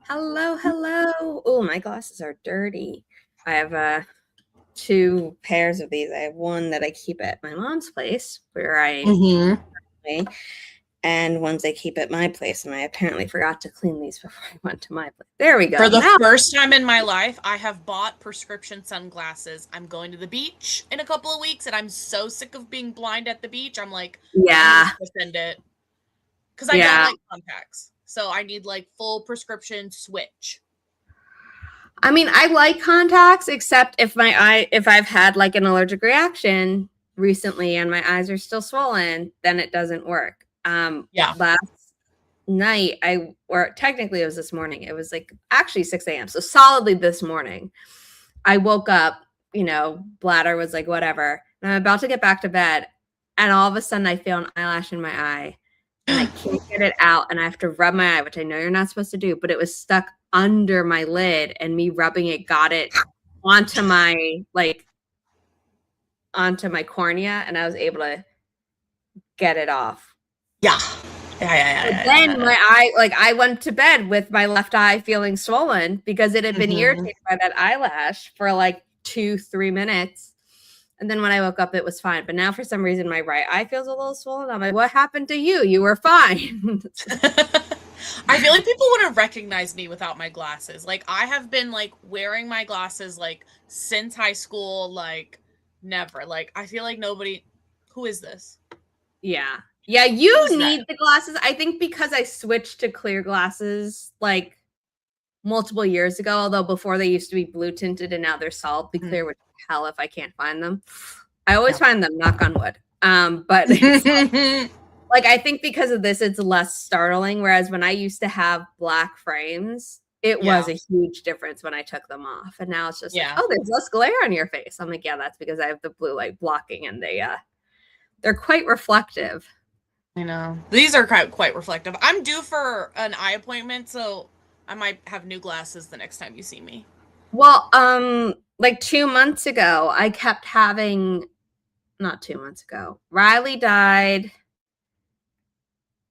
Hello, hello. Oh, my glasses are dirty. I have two pairs of these. I have one that I keep at my mom's place where and ones I keep at my place. And I apparently forgot to clean these before I went to my place. There we go. For the first time in my life, I have bought prescription sunglasses. I'm going to the beach in a couple of weeks, and I'm so sick of being blind at the beach. I'm like, yeah, I need to send it because I don't like contacts. So I need like full prescription switch. I mean, I like contacts, except if I've had like an allergic reaction recently and my eyes are still swollen, then it doesn't work. Last night, or technically it was this morning. It was like actually 6 a.m. So solidly this morning, I woke up, bladder was like, whatever. And I'm about to get back to bed. And all of a sudden I feel an eyelash in my eye and I can't get it out. And I have to rub my eye, which I know you're not supposed to do, but it was stuck under my lid, and me rubbing it got it onto my cornea, and I was able to get it off. Yeah. Then my eye, I went to bed with my left eye feeling swollen because it had been irritated by that eyelash for like 2-3 minutes. And then when I woke up, it was fine. But now for some reason, my right eye feels a little swollen. I'm like, what happened to you? You were fine. I feel like people wouldn't recognize me without my glasses. Like, I have been like wearing my glasses like since high school, like never. Like, I feel like nobody, who is this? Yeah. Yeah, you need the glasses. I think because I switched to clear glasses like multiple years ago, although before they used to be blue tinted and now they're solidly clear, which hell if I can't find them. I always find them, knock on wood. But it's like I think because of this, it's less startling. Whereas when I used to have black frames, it was a huge difference when I took them off. And now it's just like, oh, there's less glare on your face. I'm like, yeah, that's because I have the blue light blocking, and they're quite reflective. I know. These are quite reflective. I'm due for an eye appointment, so I might have new glasses the next time you see me. Well, like 2 months ago, I kept having, not 2 months ago, Riley died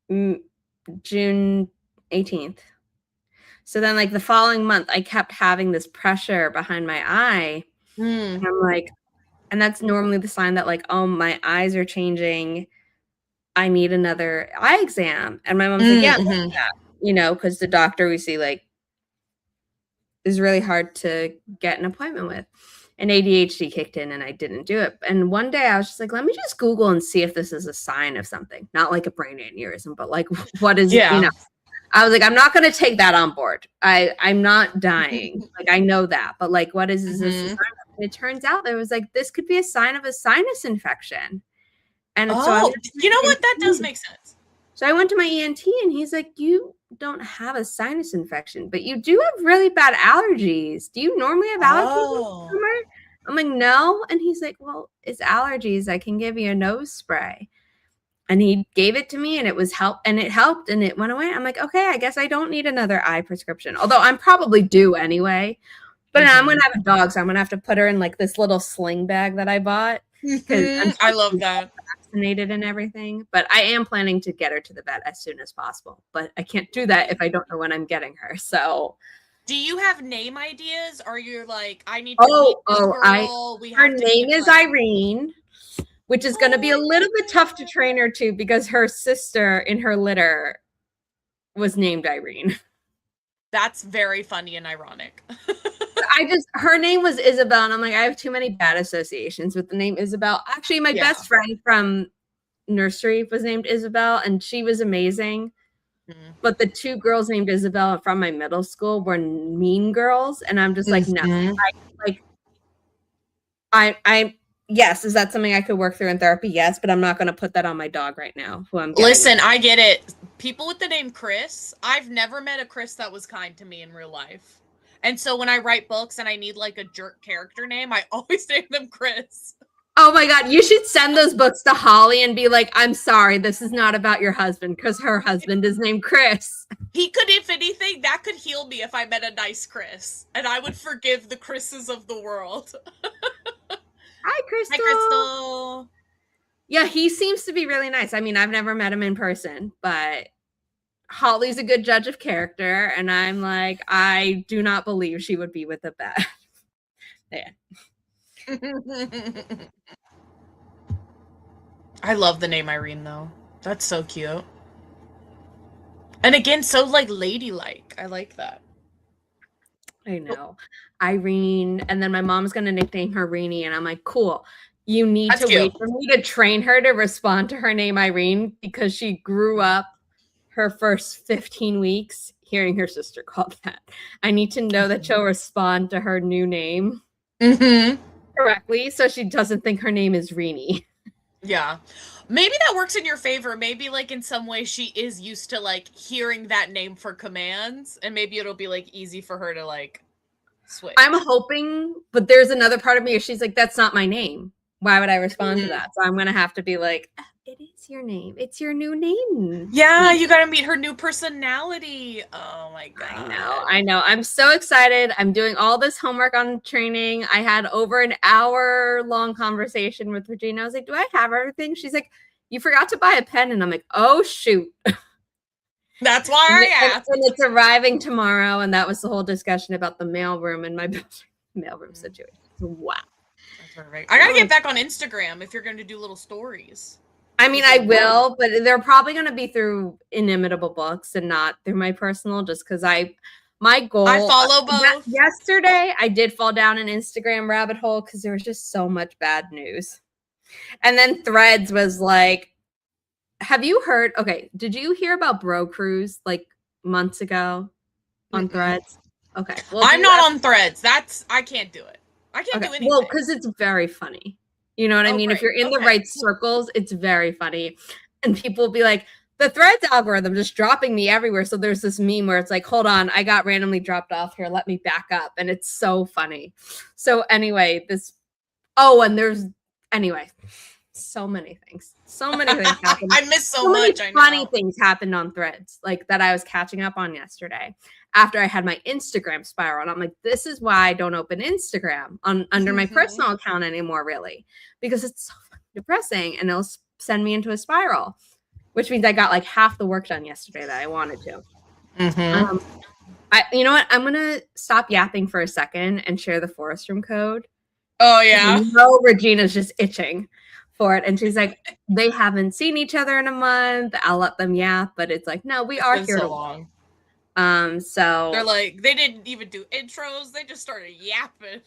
June 18th. So then like the following month, I kept having this pressure behind my eye. And I'm like, and that's normally the sign that like, oh, my eyes are changing. I need another eye exam. And my mom's like, yeah, because the doctor we see like is really hard to get an appointment with. And ADHD kicked in and I didn't do it. And one day I was just like, let me just Google and see if this is a sign of something. Not like a brain aneurysm, but like, what is it? I was like, I'm not going to take that on board. I'm not dying. Like, I know that. But like, what is this? And it turns out there was like, this could be a sign of a sinus infection. And so you know what? That does make sense. So I went to my ENT and he's like, you don't have a sinus infection, but you do have really bad allergies. Do you normally have allergies in the summer? I'm like, no. And he's like, well, it's allergies. I can give you a nose spray. And he gave it to me and it helped and it went away. I'm like, okay, I guess I don't need another eye prescription. Although I'm probably due anyway. But I'm going to have a dog, so I'm going to have to put her in like this little sling bag that I bought. I love that. Vaccinated and everything, but I am planning to get her to the vet as soon as possible, but I can't do that if I don't know when I'm getting her. So do you have name ideas, or you're like, I need to meet this girl? Her name is Irene, which is going to be a little bit tough to train her to because her sister in her litter was named Irene. That's very funny and ironic. Her name was Isabel, and I'm like, I have too many bad associations with the name Isabel. Actually, my best friend from nursery was named Isabel, and she was amazing. But the two girls named Isabel from my middle school were mean girls, and I'm just like, no. Yes, is that something I could work through in therapy? Yes, but I'm not going to put that on my dog right now. Listen, I get it. People with the name Chris, I've never met a Chris that was kind to me in real life. And so when I write books and I need like a jerk character name, I always name them Chris. Oh my God, you should send those books to Holly and be like, I'm sorry, this is not about your husband because her husband is named Chris. He could, if anything, that could heal me if I met a nice Chris. And I would forgive the Chris's of the world. Hi, Crystal. Hi, Crystal. Yeah, he seems to be really nice. I mean, I've never met him in person, but Holly's a good judge of character, and I'm like, I do not believe she would be with a bad man. I love the name Irene, though. That's so cute. And again, so, like, ladylike. I like that. I know. Irene, and then my mom's going to nickname her Reenie, and I'm like, cool. You need That's to cute. wait for me to train her to respond to her name Irene because she grew up her first 15 weeks hearing her sister called that. I need to know that she'll respond to her new name correctly so she doesn't think her name is Reenie. Yeah. Maybe that works in your favor. Maybe, like, in some way she is used to, like, hearing that name for commands, and maybe it'll be, like, easy for her to, like, switch. I'm hoping, but there's another part of me where she's like, that's not my name. Why would I respond to that? So I'm going to have to be like, it is your name. It's your new name. Yeah, you got to meet her new personality. Oh, my God. I know. I'm so excited. I'm doing all this homework on training. I had over an hour-long conversation with Regina. I was like, do I have everything? She's like, you forgot to buy a pen. And I'm like, oh, shoot. That's why I asked. And it's arriving tomorrow. And that was the whole discussion about the mailroom and my mailroom situation. Wow. That's perfect. I got to get back on Instagram if you're going to do little stories. I mean, I will, but they're probably going to be through Inimitable Books and not through my personal, just because my goal. I follow both. Yesterday, I did fall down an Instagram rabbit hole because there was just so much bad news. And then Threads was like, have you heard? Okay, did you hear about Bro Cruise like months ago on Threads? Okay. Well, I'm not on Threads. I can't do it. I can't do anything. Well, because it's very funny. You know what I mean? Great. If you're in the right circles, it's very funny. And people will be like, the Threads algorithm just dropping me everywhere. So there's this meme where it's like, hold on, I got randomly dropped off here. Let me back up. And it's so funny. So anyway, so many things. So many things happened. I miss so much. Many funny things happened on Threads, like that I was catching up on yesterday after I had my Instagram spiral. And I'm like, this is why I don't open Instagram under my personal account anymore, really, because it's so depressing and it'll send me into a spiral, which means I got like half the work done yesterday that I wanted to. You know what? I'm going to stop yapping for a second and share the Forest Room code. Oh, yeah. Regina's just itching for it. And she's like, they haven't seen each other in a month. I'll let them yap. But it's like, no, we are here so long. So they're like, they didn't even do intros. They just started yapping.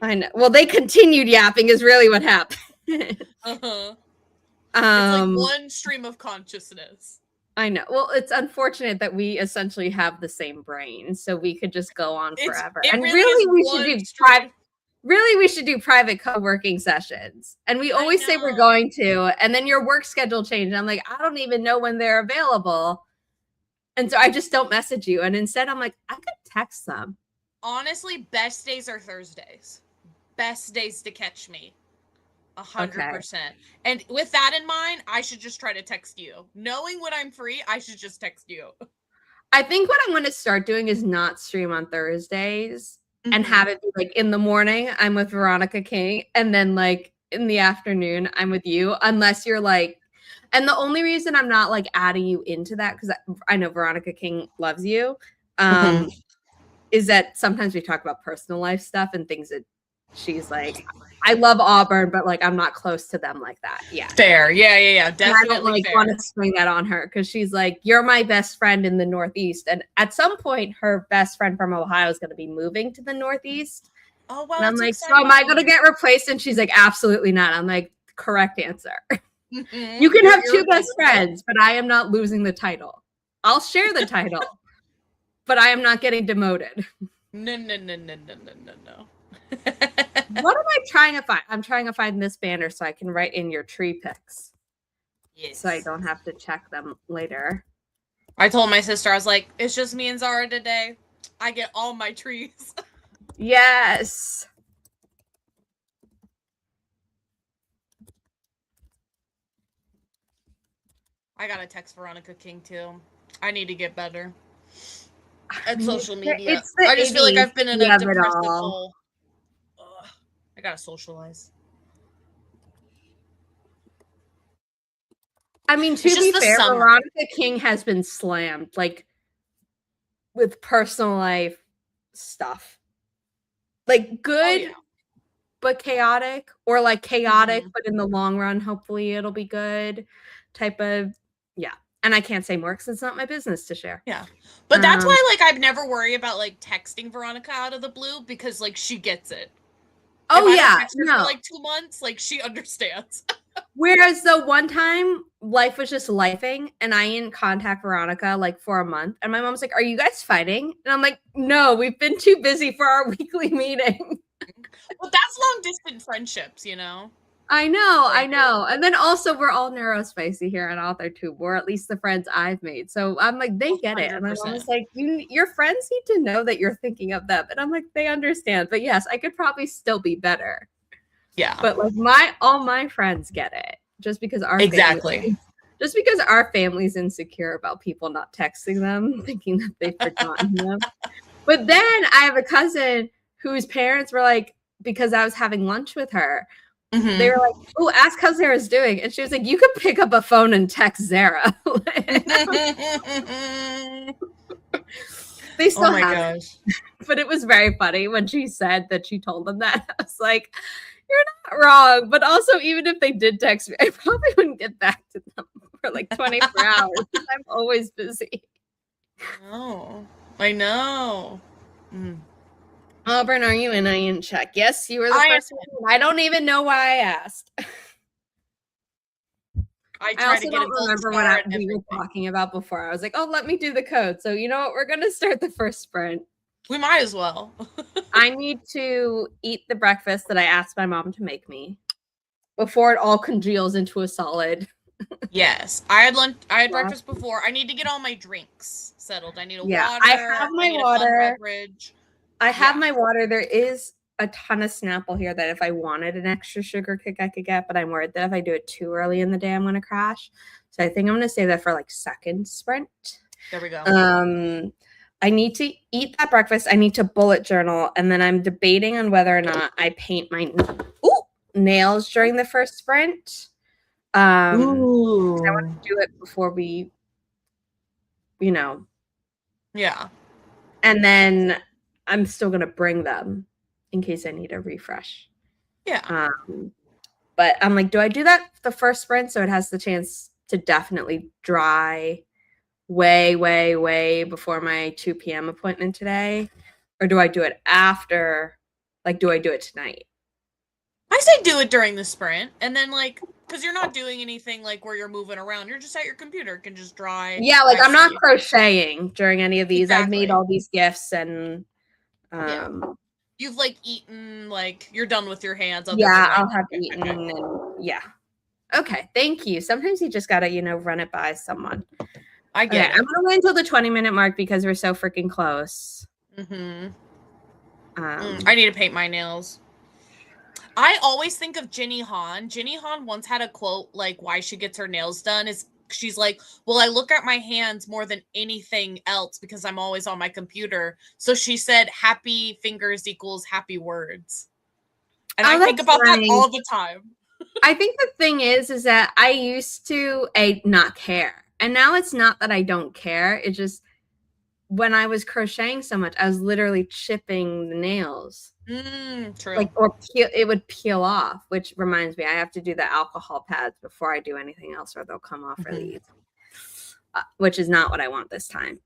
I know. Well, they continued yapping is really what happened. It's like one stream of consciousness. I know. Well, it's unfortunate that we essentially have the same brain, so we could just go on forever. And really we should do private co-working sessions. And we always say we're going to, and then your work schedule changes. I'm like, I don't even know when they're available. And so I just don't message you. And instead I'm like, I could text them. Honestly, best days are Thursdays. Best days to catch me. 100%. And with that in mind, I should just try to text you. Knowing when I'm free, I should just text you. I think what I'm going to start doing is not stream on Thursdays and have it be like in the morning, I'm with Veronica King. And then like in the afternoon, I'm with you, unless you're like, and the only reason I'm not like adding you into that, because I know Veronica King loves you, is that sometimes we talk about personal life stuff and things that she's like, I love Auburn, but like I'm not close to them like that. Yeah. Fair. Yeah. Definitely. And I don't like want to spring that on her because she's like, you're my best friend in the Northeast. And at some point, her best friend from Ohio is going to be moving to the Northeast. Oh, wow. And I'm like, so am I going to get replaced? And she's like, absolutely not. I'm like, correct answer. You can have two best friends, but I am not losing the title. I'll share the title, but I am not getting demoted. No. What am I trying to find? I'm trying to find this banner so I can write in your tree pics. Yes. So I don't have to check them later. I told my sister, I was like, it's just me and Zara today. I get all my trees. Yes. I gotta text Veronica King too. I need to get better at social media. I just feel like I've been in a depressive hole. I gotta socialize. I mean, to be fair, Veronica King has been slammed, like, with personal life stuff. Like, good, but chaotic, or like chaotic, but in the long run, hopefully it'll be good type of, yeah. And I can't say more because it's not my business to share. Yeah. But that's why, like, I've never worry about, like, texting Veronica out of the blue because, like, she gets it. Oh, if yeah. I don't text her for, like, 2 months, like, she understands. Whereas the one time, life was just lifing, and I didn't contact Veronica, like, for a month. And my mom's like, are you guys fighting? And I'm like, no, we've been too busy for our weekly meeting. Well, that's long-distance friendships, you know? I know. And then also, we're all neurospicy here on AuthorTube, or at least the friends I've made. So I'm like, they get it. And my mom was like, your friends need to know that you're thinking of them. And I'm like, they understand. But yes, I could probably still be better. Yeah. But like all my friends get it. Just because our family's insecure about people not texting them, thinking that they've forgotten them. But then I have a cousin whose parents were like, because I was having lunch with her, they were like, oh, ask how Zara's doing. And she was like, you could pick up a phone and text Zara. They still have it. But it was very funny when she said that she told them that. I was like, you're not wrong. But also, even if they did text me, I probably wouldn't get back to them for like 24 hours. I'm always busy. Oh, I know. Auburn, are you in? I didn't check. Yes, you were the first one. I don't even know why I asked. I also don't remember what we were talking about before. I was like, oh, let me do the code. So you know what? We're going to start the first sprint. We might as well. I need to eat the breakfast that I asked my mom to make me before it all congeals into a solid. Yes. I had breakfast before. I need to get all my drinks settled. I need a water. I have my water. I have my water. There is a ton of Snapple here that if I wanted an extra sugar kick, I could get, but I'm worried that if I do it too early in the day, I'm going to crash. So I think I'm going to save that for like second sprint. There we go. I need to eat that breakfast. I need to bullet journal. And then I'm debating on whether or not I paint my nails during the first sprint. I want to do it before we, Yeah. And then I'm still going to bring them in case I need a refresh. Yeah. But I'm like, do I do that the first sprint so it has the chance to definitely dry way before my 2 p.m. appointment today? Or do I do it after? Like, do I do it tonight? I say do it during the sprint. And then, like, because you're not doing anything, like, where you're moving around. You're just at your computer. It can just dry. Yeah, like, I'm not crocheting during any of these. Exactly. I've made all these gifts and... You've, like, eaten, like, you're done with your hands. I'll have eaten and... Yeah. Okay, thank you. Sometimes you just gotta, run it by someone. I get it. I'm gonna wait until the 20-minute mark because we're so freaking close. I need to paint my nails. I always think of Ginny Han. Ginny Han once had a quote, like, why she gets her nails done is she's like, well, I look at my hands more than anything else because I'm always on my computer. So she said, happy fingers equals happy words. And I think about that all the time. I think the thing is that I used to not care. And now it's not that I don't care. It's just when I was crocheting so much, I was literally chipping the nails. True. Like, or it would peel off, which reminds me, I have to do the alcohol pads before I do anything else or they'll come off really easy. Which is not what I want this time.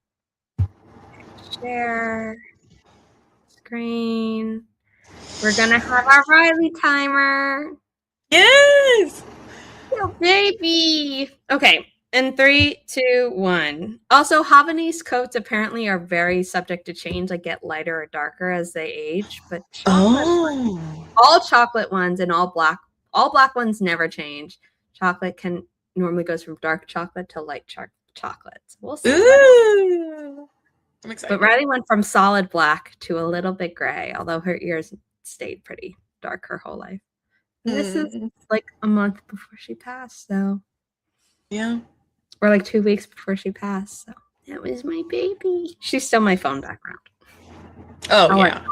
Share. Screen. We're going to have our Riley timer. Yes! Oh, baby. Okay. In 3, 2, 1. Also, Havanese coats apparently are very subject to change, like get lighter or darker as they age. But all chocolate ones and all black ones never change. Chocolate normally goes from dark chocolate to light chocolate. So we'll see. Ooh. I'm excited. But Riley went from solid black to a little bit gray, although her ears stayed pretty dark her whole life. And this is like a month before she passed, so yeah. Or like 2 weeks before she passed. So that was my baby. She's still my phone background. Oh, yeah.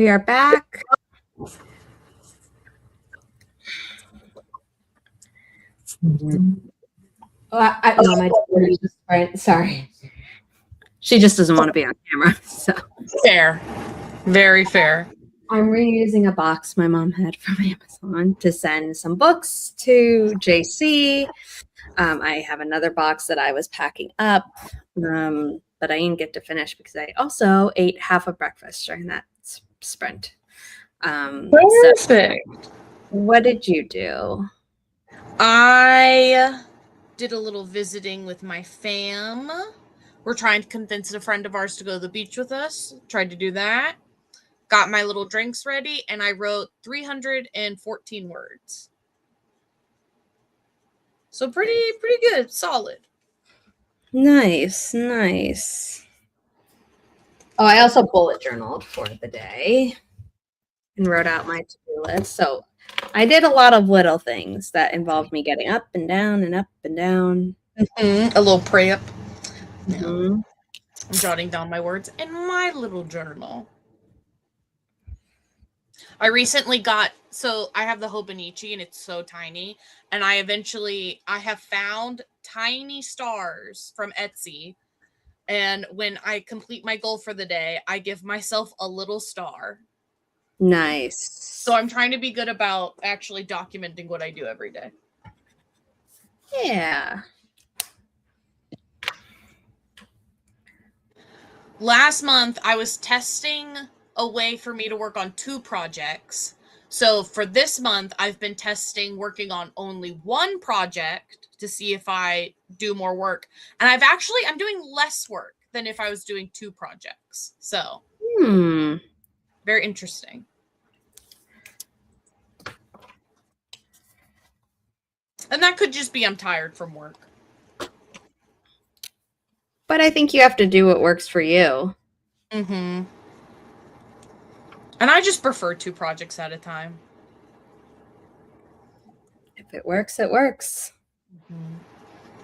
We are back. Sorry. She just doesn't want to be on camera. So Fair. Very fair. I'm reusing a box my mom had from Amazon to send some books to JC. I have another box that I was packing up, but I didn't get to finish because I also ate half of breakfast during that sprint. Perfect. So what did you do? I did a little visiting with my fam. We're trying to convince a friend of ours to go to the beach with us. Tried to do that. Got my little drinks ready, and I wrote 314 words. So pretty good, solid. Nice. Oh, I also bullet journaled for the day and wrote out my to-do list. So I did a lot of little things that involved me getting up and down and up and down. Mm-hmm. A little prep. Mm-hmm. I'm jotting down my words in my little journal. I recently I have the Hobonichi and it's so tiny, and I have found tiny stars from Etsy, and when I complete my goal for the day, I give myself a little star. Nice. So I'm trying to be good about actually documenting what I do every day. Yeah. Last month, I was testing a way for me to work on 2 projects. So for this month, I've been working on only 1 project to see if I do more work. And I'm doing less work than if I was doing 2 projects. So, very interesting. And that could just be I'm tired from work. But I think you have to do what works for you. Mm-hmm. And I just prefer 2 projects at a time. If it works, it works. Mm-hmm.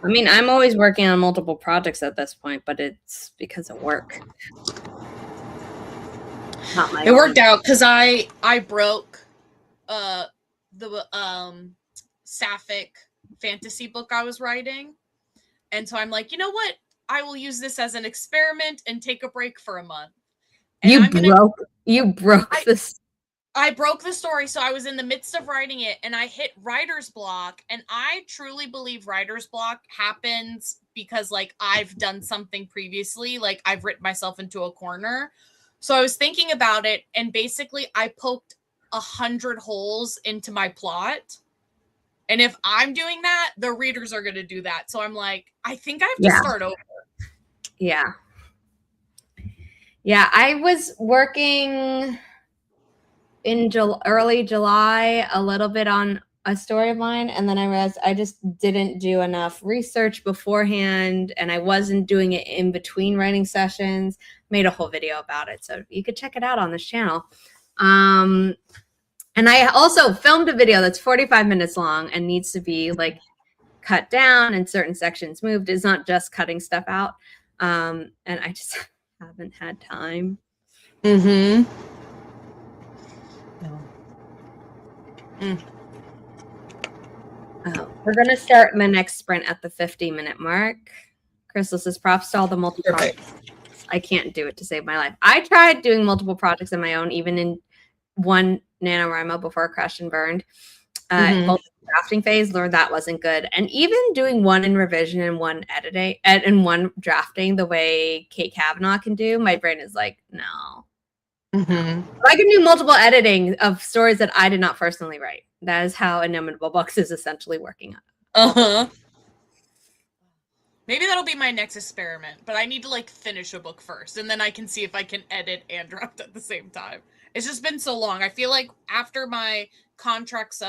I mean, I'm always working on multiple projects at this point, but it's because of work. Not my It worked out because I broke the sapphic fantasy book I was writing. And so I'm like, you know what? I will use this as an experiment and take a break for a month. And you broke this. I broke the story, so I was in the midst of writing it, and I hit writer's block, and I truly believe writer's block happens because, like, I've done something previously, like, I've written myself into a corner. So I was thinking about it, and basically I poked 100 holes into my plot. And if I'm doing that, the readers are going to do that. So I'm like, I think I have to start over. Yeah. Yeah, I was working in early July a little bit on a story of mine, and then I realized I just didn't do enough research beforehand, and I wasn't doing it in between writing sessions. Made a whole video about it, so you could check it out on this channel. And I also filmed a video that's 45 minutes long and needs to be like cut down and certain sections moved. It's not just cutting stuff out. And I just haven't had time. Mm-hmm. Oh, we're going to start my next sprint at the 50-minute mark. Crystal says, props to all the multiple projects. I can't do it to save my life. I tried doing multiple projects on my own, even in one NaNoWriMo before I crashed and burned. Both drafting phase, learned that wasn't good. And even doing one in revision and one editing and one drafting the way Kate Kavanaugh can do, my brain is like, no. Mm-hmm. I can do multiple editing of stories that I did not personally write. That is how Inimitable Books is essentially working on. Uh-huh. Maybe that'll be my next experiment, but I need to like finish a book first, and then I can see if I can edit and draft at the same time. It's just been so long. I feel like after my contracts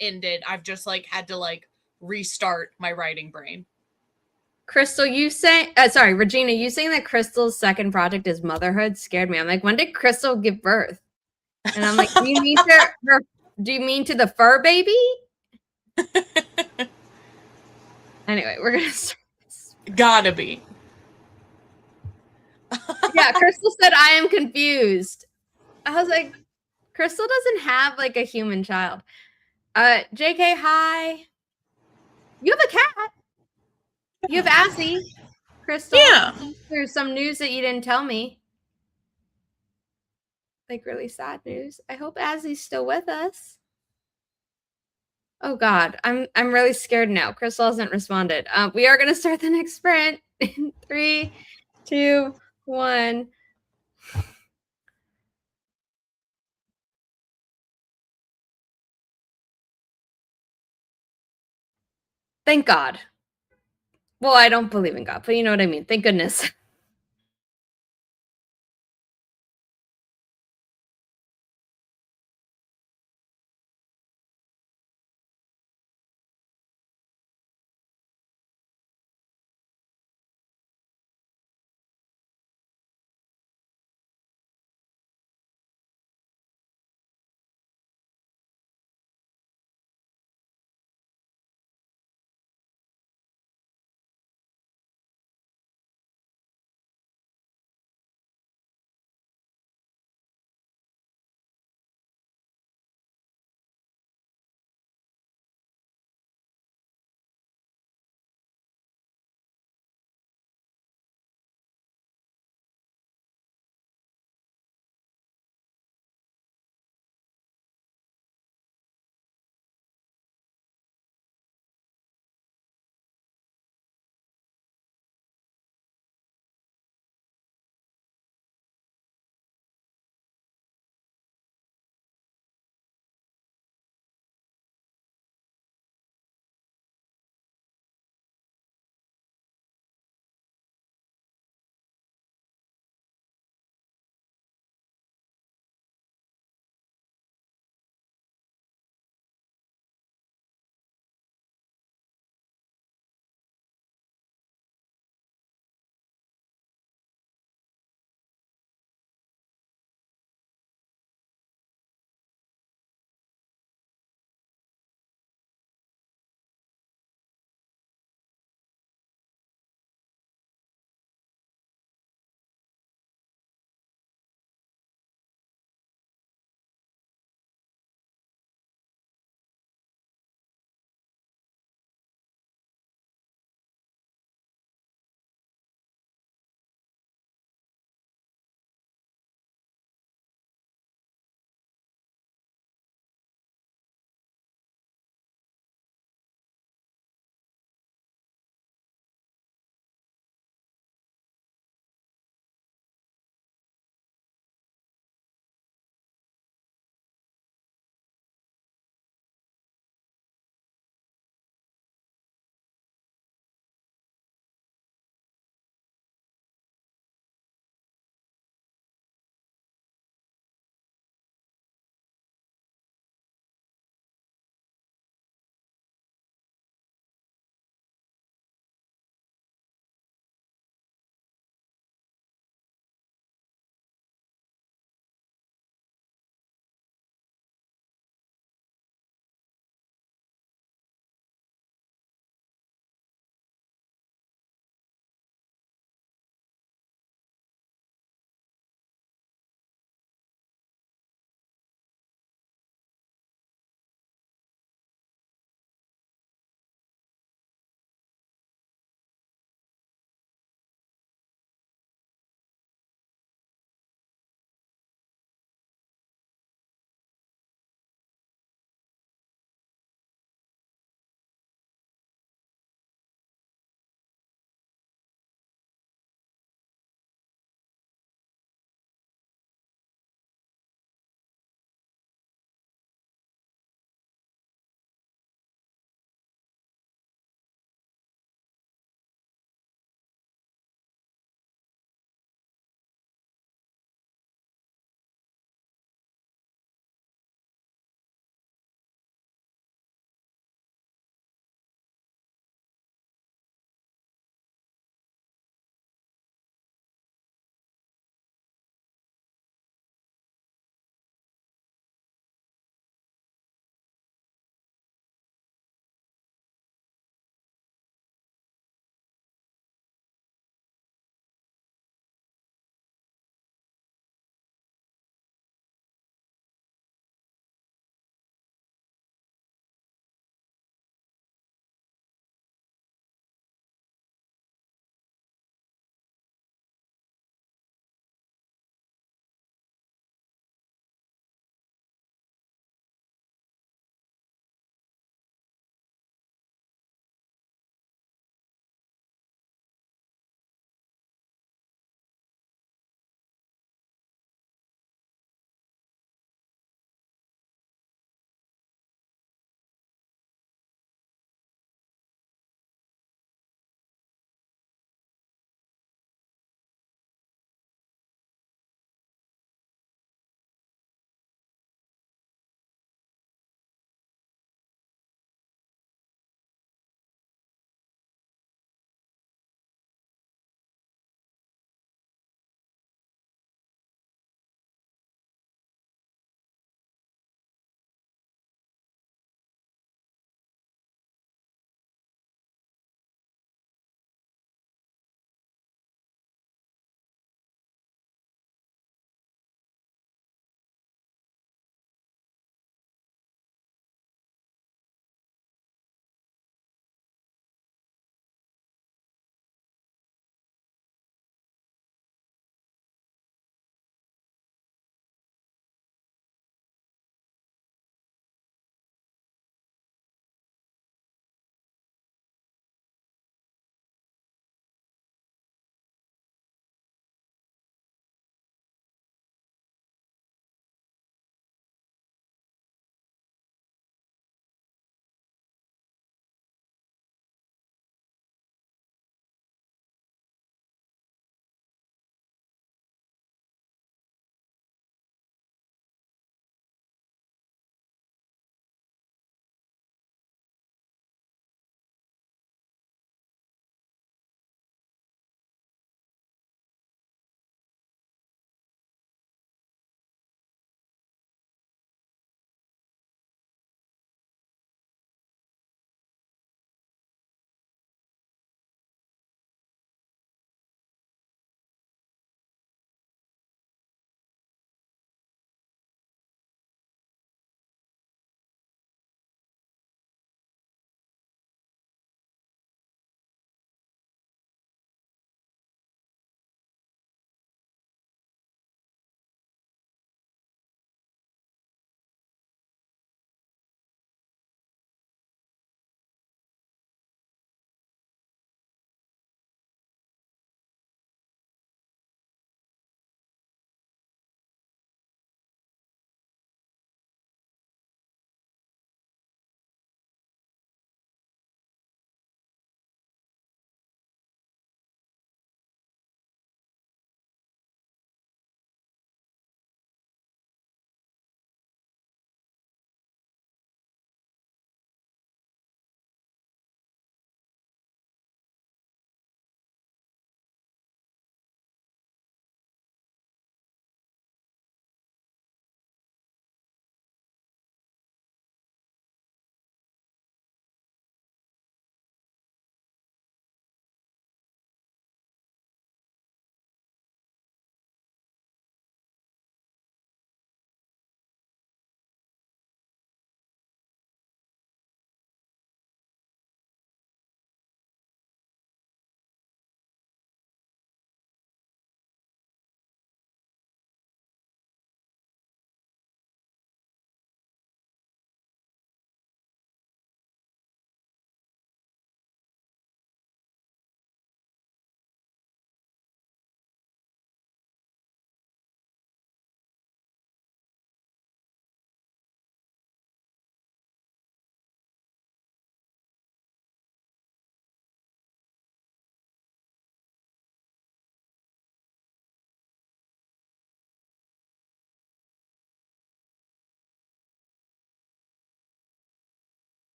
ended, I've just like had to like restart my writing brain. Crystal, Regina, you saying that Crystal's second project is motherhood scared me. I'm like, when did Crystal give birth? And I'm like, do you mean to the fur baby? Anyway, we're gonna start. Gotta be. Yeah, Crystal said I am confused. I was like, Crystal doesn't have like a human child. JK, hi. You have a cat. You have Azzy, Crystal. Yeah. There's some news that you didn't tell me. Like really sad news. I hope Azzy's still with us. Oh God, I'm really scared now. Crystal hasn't responded. We are gonna start the next sprint in 3, 2, 1. Thank God. Well, I don't believe in God, but you know what I mean. Thank goodness.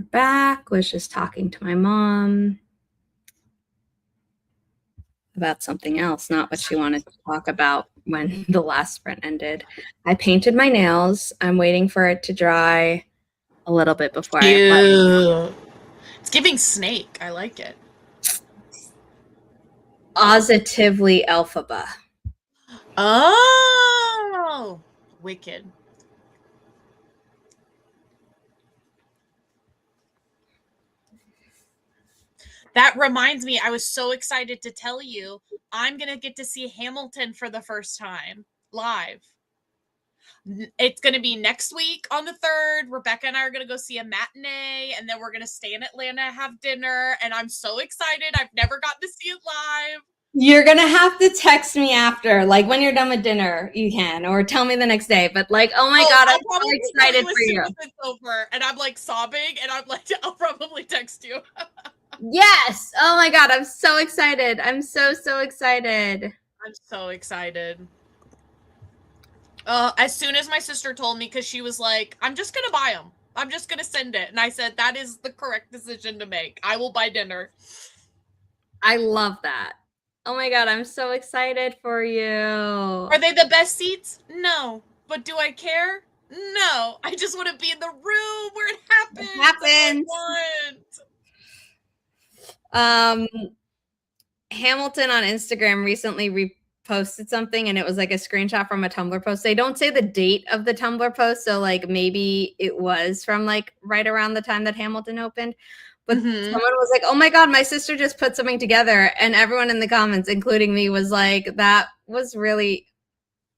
We're back. Was just talking to my mom about something else, not what she wanted to talk about when the last sprint ended. I painted my nails. I'm waiting for it to dry a little bit before I apply. It's giving snake. I like it. Positively Elphaba. Oh, wicked. That reminds me, I was so excited to tell you, I'm going to get to see Hamilton for the first time live. It's going to be next week on the 3rd. Rebecca and I are going to go see a matinee, and then we're going to stay in Atlanta, have dinner, and I'm so excited. I've never gotten to see it live. You're going to have to text me after, like when you're done with dinner, you can, or tell me the next day. But like, oh my God, I'm so excited for you. It's over, and I'm like sobbing, and I'm like, I'll probably text you. Yes. Oh my God, I'm so excited. I'm so excited. I'm so excited. As soon as my sister told me, because she was like, I'm just going to buy them. I'm just going to send it. And I said, that is the correct decision to make. I will buy dinner. I love that. Oh my God, I'm so excited for you. Are they the best seats? No. But do I care? No. I just want to be in the room where it happens. It happens. Hamilton on Instagram recently reposted something, and it was like a screenshot from a Tumblr post. They don't say the date of the Tumblr post, so like maybe it was from like right around the time that Hamilton opened. But someone was like, oh my God, my sister just put something together. And everyone in the comments, including me, was like, that was really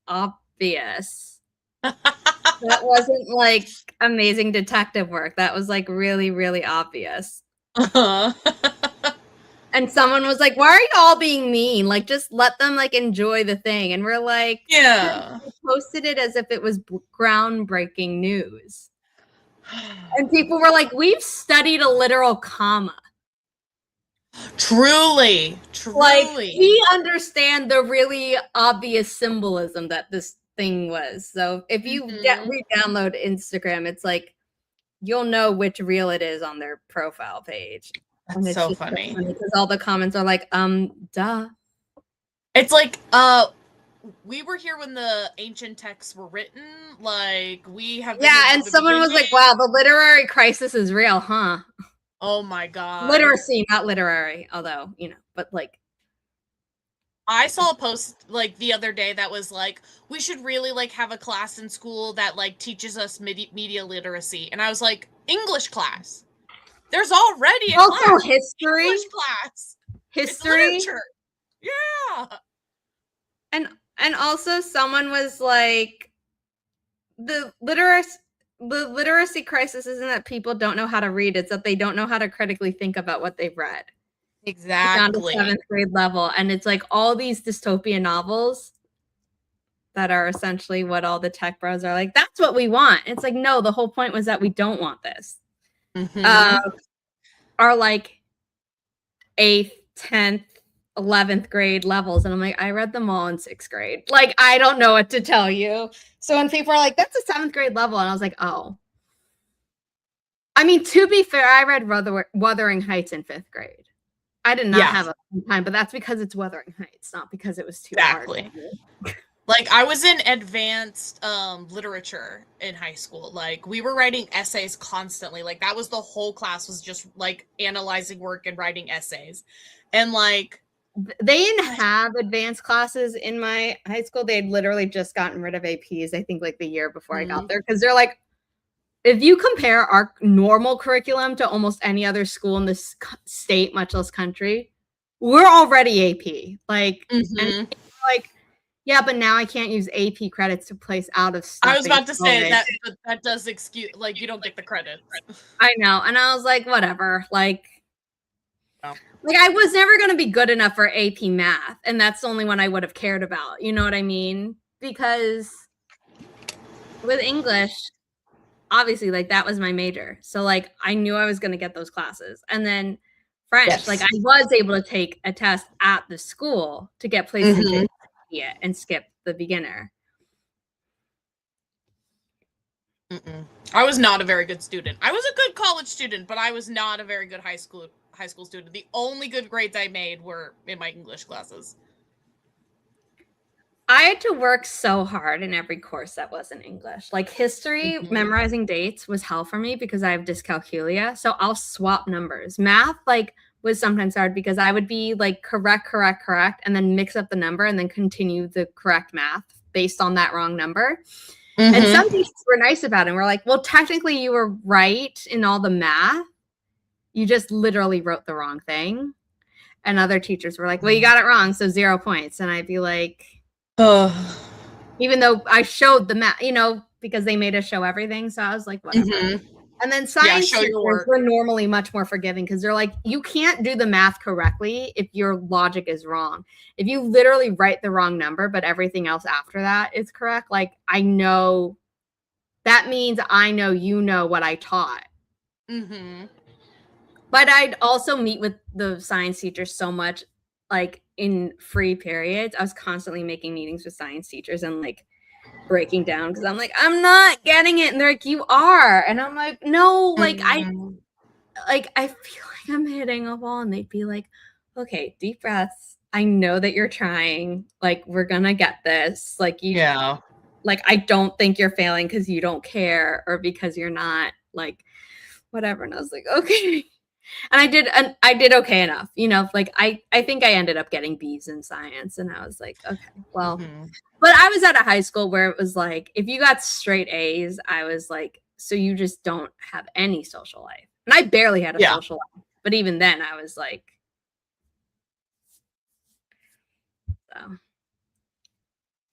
obvious. That wasn't like amazing detective work. That was like really obvious. And someone was like, why are you all being mean? Like, just let them like enjoy the thing. And we're like, yeah. We posted it as if it was groundbreaking news. And people were like, we've studied a literal comma. Truly. Like, we understand the really obvious symbolism that this thing was. So if you re-download Instagram, it's like, you'll know which reel it is on their profile page. That's it's so funny. Because all the comments are like, duh. It's like, we were here when the ancient texts were written. Like, we have been and someone was like, wow, the literary crisis is real, huh? Oh my God. Literacy, not literary, although, you know, but like. I saw a post like the other day that was like, we should really like have a class in school that like teaches us media literacy. And I was like, English class. There's already a class. History. English class. History. It's literature. Yeah. And also someone was like, the literacy crisis isn't that people don't know how to read, it's that they don't know how to critically think about what they've read. Exactly. Down to 7th grade level. And it's like all these dystopian novels that are essentially what all the tech bros are like, that's what we want. It's like, no, the whole point was that we don't want this. Are like 8th, 10th, 11th grade levels. And I'm like, I read them all in 6th grade. Like, I don't know what to tell you. So when people are like, that's a 7th grade level. And I was like, oh. I mean, to be fair, I read Wuthering Heights in 5th grade. I did not have a time, but that's because it's Wuthering Heights, not because it was too hard. Like, I was in advanced literature in high school. Like, we were writing essays constantly. Like, that was the whole class, was just like analyzing work and writing essays. And like, they didn't have advanced classes in my high school. They had literally just gotten rid of APs, I think like the year before I got there. Because they're like, if you compare our normal curriculum to almost any other school in this state, much less country, we're already AP. Like, and like, yeah, but now I can't use AP credits to place out of stuff. I was about to say that does excuse, like, you don't get the credits. I know. And I was like, whatever. Like, like I was never going to be good enough for AP math. And that's the only one I would have cared about. You know what I mean? Because with English, obviously, like, that was my major. So, like, I knew I was going to get those classes. And then French, like, I was able to take a test at the school to get placed into and skip the beginner. I was not a very good student. I was a good college student, but I was not a very good high school student. The only good grades I made were in my English classes. I had to work so hard in every course that wasn't English. Like history, memorizing dates was hell for me because I have dyscalculia. So I'll swap numbers. Math, like, was sometimes hard because I would be like correct, and then mix up the number and then continue the correct math based on that wrong number. And some teachers were nice about it and were like, well, technically you were right in all the math. You just literally wrote the wrong thing. And other teachers were like, well, you got it wrong, so 0 points. And I'd be like, even though I showed the math, because they made us show everything. So I was like, whatever. And then science teachers were normally much more forgiving because they're like, you can't do the math correctly if your logic is wrong. If you literally write the wrong number, but everything else after that is correct, like, I know that means I know you know what I taught. But I'd also meet with the science teachers so much, like in free periods. I was constantly making meetings with science teachers and like breaking down because I'm like, I'm not getting it. And they're like, you are. And I'm like, no, like I feel like I'm hitting a wall. And they'd be like, okay, deep breaths. I know that you're trying. Like, we're gonna get this. Like, like, I don't think you're failing because you don't care or because you're not, like, whatever. And I was like, okay. And I did okay enough, like I think I ended up getting B's in science. And I was like, okay, well, but I was at a high school where it was like, if you got straight A's, I was like, so you just don't have any social life. And I barely had a social life. But even then I was like, so.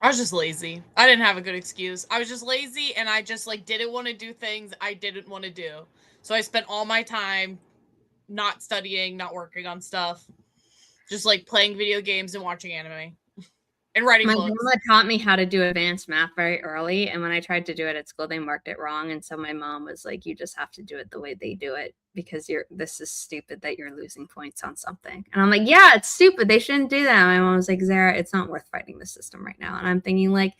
I was just lazy. I didn't have a good excuse. I was just lazy and I just like didn't want to do things I didn't want to do. So I spent all my time not studying, not working on stuff, just like playing video games and watching anime and writing books. My grandma taught me how to do advanced math very early, and when I tried to do it at school, they marked it wrong. And so my mom was like, you just have to do it the way they do it because this is stupid that you're losing points on something. And I'm like, yeah, it's stupid. They shouldn't do that. My mom was like, Zara, it's not worth fighting the system right now. And I'm thinking, like,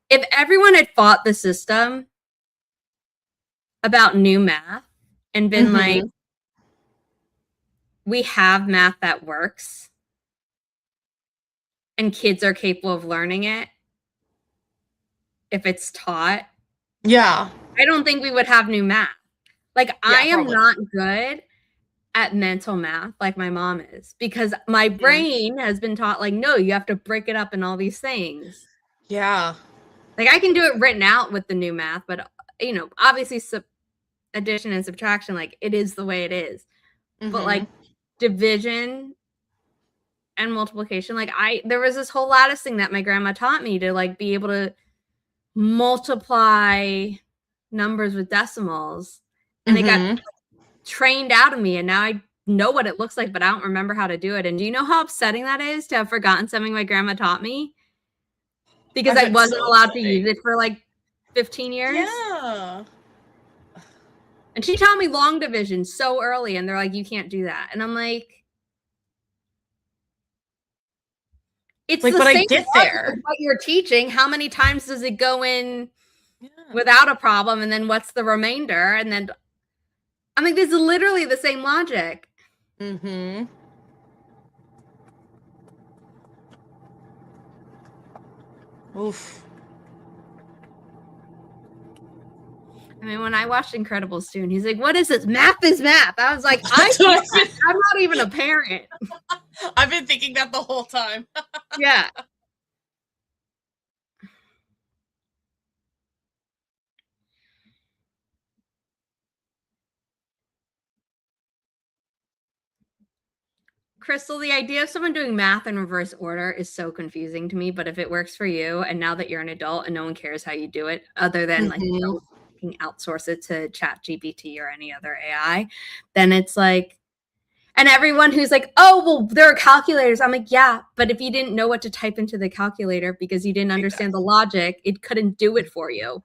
if everyone had fought the system about new math and been like, we have math that works and kids are capable of learning it if it's taught. Yeah. I don't think we would have new math. Like, I am not good at mental math like my mom is because my brain has been taught, like, no, you have to break it up in all these things. Yeah. Like, I can do it written out with the new math, but, obviously addition and subtraction, like, it is the way it is. But, like, division and multiplication, like, there was this whole lattice thing that my grandma taught me to, like, be able to multiply numbers with decimals, and it got trained out of me, and now I know what it looks like, but I don't remember how to do it. And do you know how upsetting that is to have forgotten something my grandma taught me because I wasn't allowed to use it for like 15 years? Yeah. And she taught me long division so early, and they're like, you can't do that. And I'm like, it's like, but I get there. What you're teaching, how many times does it go in without a problem, and then what's the remainder? And then I'm like, this is literally the same logic. Oof. I mean, when I watched Incredibles 2, and he's like, what is this? Math is math. I was like, I'm not even a parent. I've been thinking that the whole time. Yeah. Crystal, the idea of someone doing math in reverse order is so confusing to me, but if it works for you, and now that you're an adult and no one cares how you do it, other than like, you can outsource it to ChatGPT or any other AI, then it's like, and everyone who's like, oh, well, there are calculators. I'm like, yeah, but if you didn't know what to type into the calculator because you didn't understand the logic, it couldn't do it for you.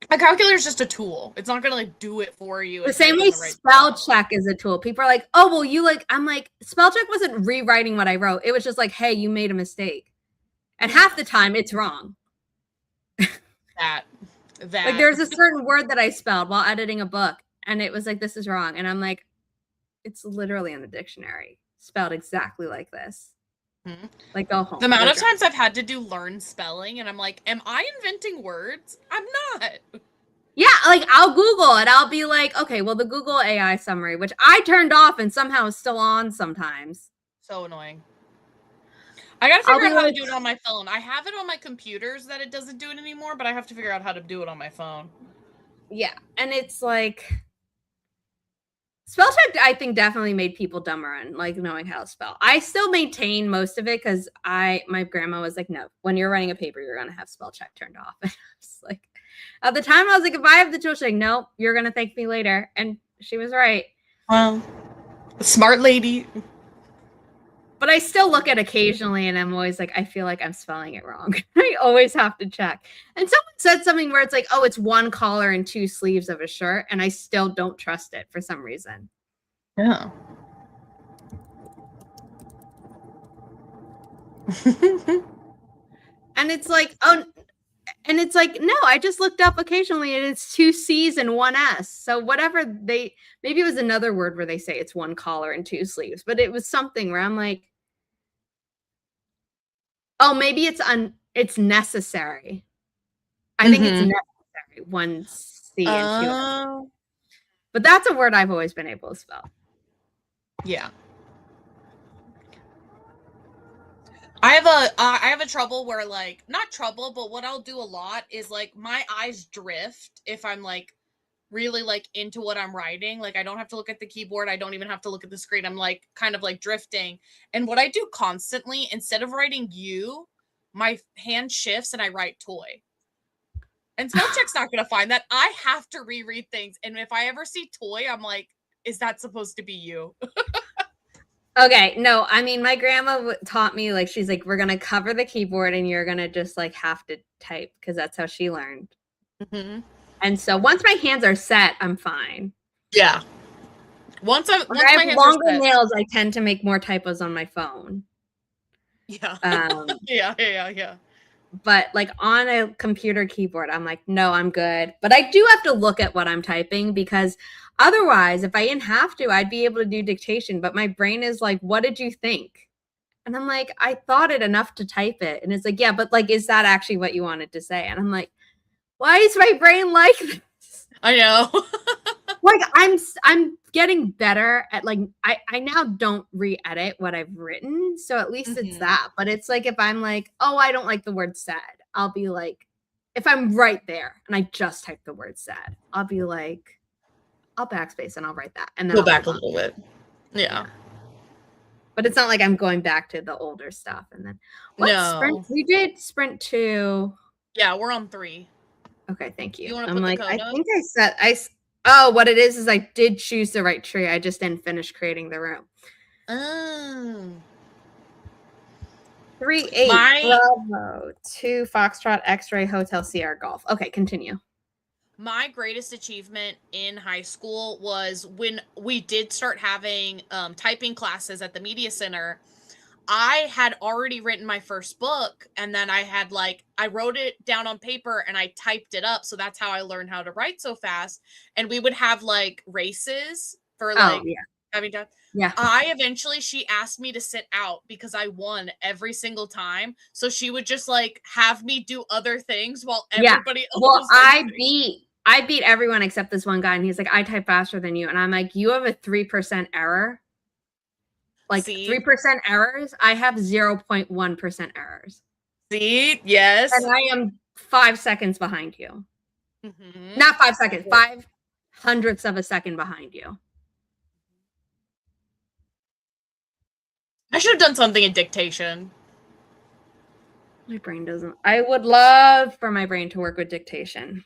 A calculator is just a tool. It's not going to like do it for you. The same way spell check is a tool. People are like, oh, well, you like, I'm like, spell check wasn't rewriting what I wrote. It was just like, hey, you made a mistake. And half the time it's wrong. That. Like there's a certain word that I spelled while editing a book, and it was like, this is wrong. And I'm like, it's literally in the dictionary, spelled exactly like this. Mm-hmm. Like, go home. The amount of times I've had to do learn spelling, and I'm like, am I inventing words? I'm not. Yeah, like I'll Google and I'll be like, okay, well, the Google AI summary, which I turned off and somehow is still on sometimes. So annoying. I gotta figure out how to do it on my phone. I have it on my computers that it doesn't do it anymore, but I have to figure out how to do it on my phone. Yeah, and it's like, spell check, I think, definitely made people dumber and like knowing how to spell. I still maintain most of it because my grandma was like, no, when you're writing a paper, you're gonna have spell check turned off. And I was like, at the time, I was like, if I have the choice, like, no, you're gonna thank me later, and she was right. Well, smart lady. But I still look at occasionally, and I'm always like, I feel like I'm spelling it wrong. I always have to check. And someone said something where it's like, oh, it's one collar and 2 sleeves of a shirt, and I still don't trust it for some reason. Yeah. And it's like, oh, and it's like, no, I just looked up occasionally, and it's 2 C's and 1 S. So whatever maybe it was another word where they say it's 1 collar and 2 sleeves, but it was something where I'm like, oh, maybe it's necessary. I think it's necessary, 1 C and 2 S. But that's a word I've always been able to spell. Yeah. I have a trouble where, like, not trouble, but what I'll do a lot is, like, my eyes drift if I'm, like, really, like, into what I'm writing. Like, I don't have to look at the keyboard. I don't even have to look at the screen. I'm, like, kind of, like, drifting. And what I do constantly, instead of writing you, my hand shifts and I write toy. And spell check's not going to find that. I have to reread things. And if I ever see toy, I'm like, is that supposed to be you? Okay, no, I mean, my grandma taught me, like, she's like, we're going to cover the keyboard and you're going to just, like, have to type, because that's how she learned. Mm-hmm. And so once my hands are set, I'm fine. Yeah. Once I have longer nails, I tend to make more typos on my phone. Yeah. Yeah. But, like, on a computer keyboard, I'm like, no, I'm good. But I do have to look at what I'm typing, because otherwise, if I didn't have to, I'd be able to do dictation. But my brain is like, what did you think? And I'm like, I thought it enough to type it. And it's like, yeah, but, like, is that actually what you wanted to say? And I'm like, why is my brain like this? I know. Like, I'm getting better at, like, I now don't re-edit what I've written, so at least it's that. But it's like, if I'm like, oh, I don't like the word sad, I'll be like, if I'm right there and I just type the word sad, I'll be like, I'll backspace and I'll write that, and then go back a little bit. Yeah. But it's not like I'm going back to the older stuff. And then sprint? We did sprint 2. Yeah, we're on 3. Okay, thank you. I'm like, I think oh, what it is I did choose the right tree. I just didn't finish creating the room. 3-8 Bravo 2 Foxtrot X-ray Hotel Sierra Golf. Okay, continue. My greatest achievement in high school was when we did start having typing classes at the media center. I had already written my first book, and then I wrote it down on paper and I typed it up. So that's how I learned how to write so fast. And we would have, like, races for, like, having done. Yeah. She asked me to sit out because I won every single time. So she would just, like, have me do other things while everybody else was I beat everyone except this one guy, and he's like, I type faster than you. And I'm like, you have a 3% error. Like, 3% errors. I have 0.1% errors. See? Yes. And I am 5 seconds behind you. Not 5 seconds, 0.05 of a second behind you. I should have done something in dictation. My brain doesn't. I would love for my brain to work with dictation.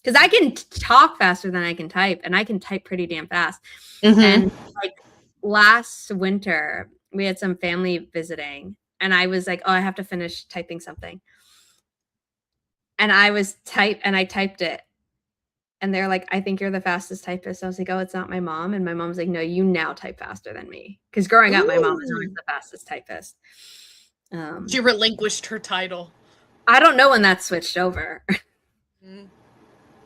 Because I can talk faster than I can type, and I can type pretty damn fast. And, like, last winter, we had some family visiting, and I was like, oh, I have to finish typing something. And I typed it. And they're like, I think you're the fastest typist. I was like, oh, it's not my mom. And my mom's like, no, you now type faster than me. Because growing up, my mom was always the fastest typist. She relinquished her title. I don't know when that switched over.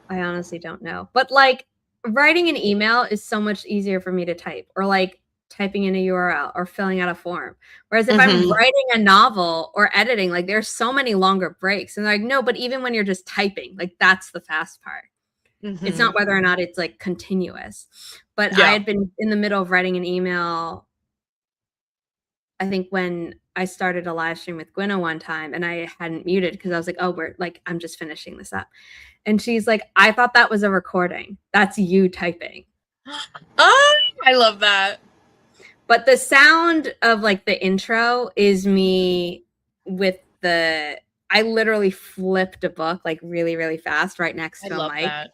I honestly don't know. But like writing an email is so much easier for me to type, or like typing in a URL or filling out a form. Whereas if I'm writing a novel or editing, like there's so many longer breaks. And like, no, but even when you're just typing, like that's the fast part. It's not whether or not it's like continuous. But I had been in the middle of writing an email, I think when I started a live stream with Gwenna one time, and I hadn't muted because I was like, oh, I'm just finishing this up. And she's like, I thought that was a recording. That's you typing. Oh, I love that. But the sound of like the intro is me with I literally flipped a book like really, really fast right next to a mic. That.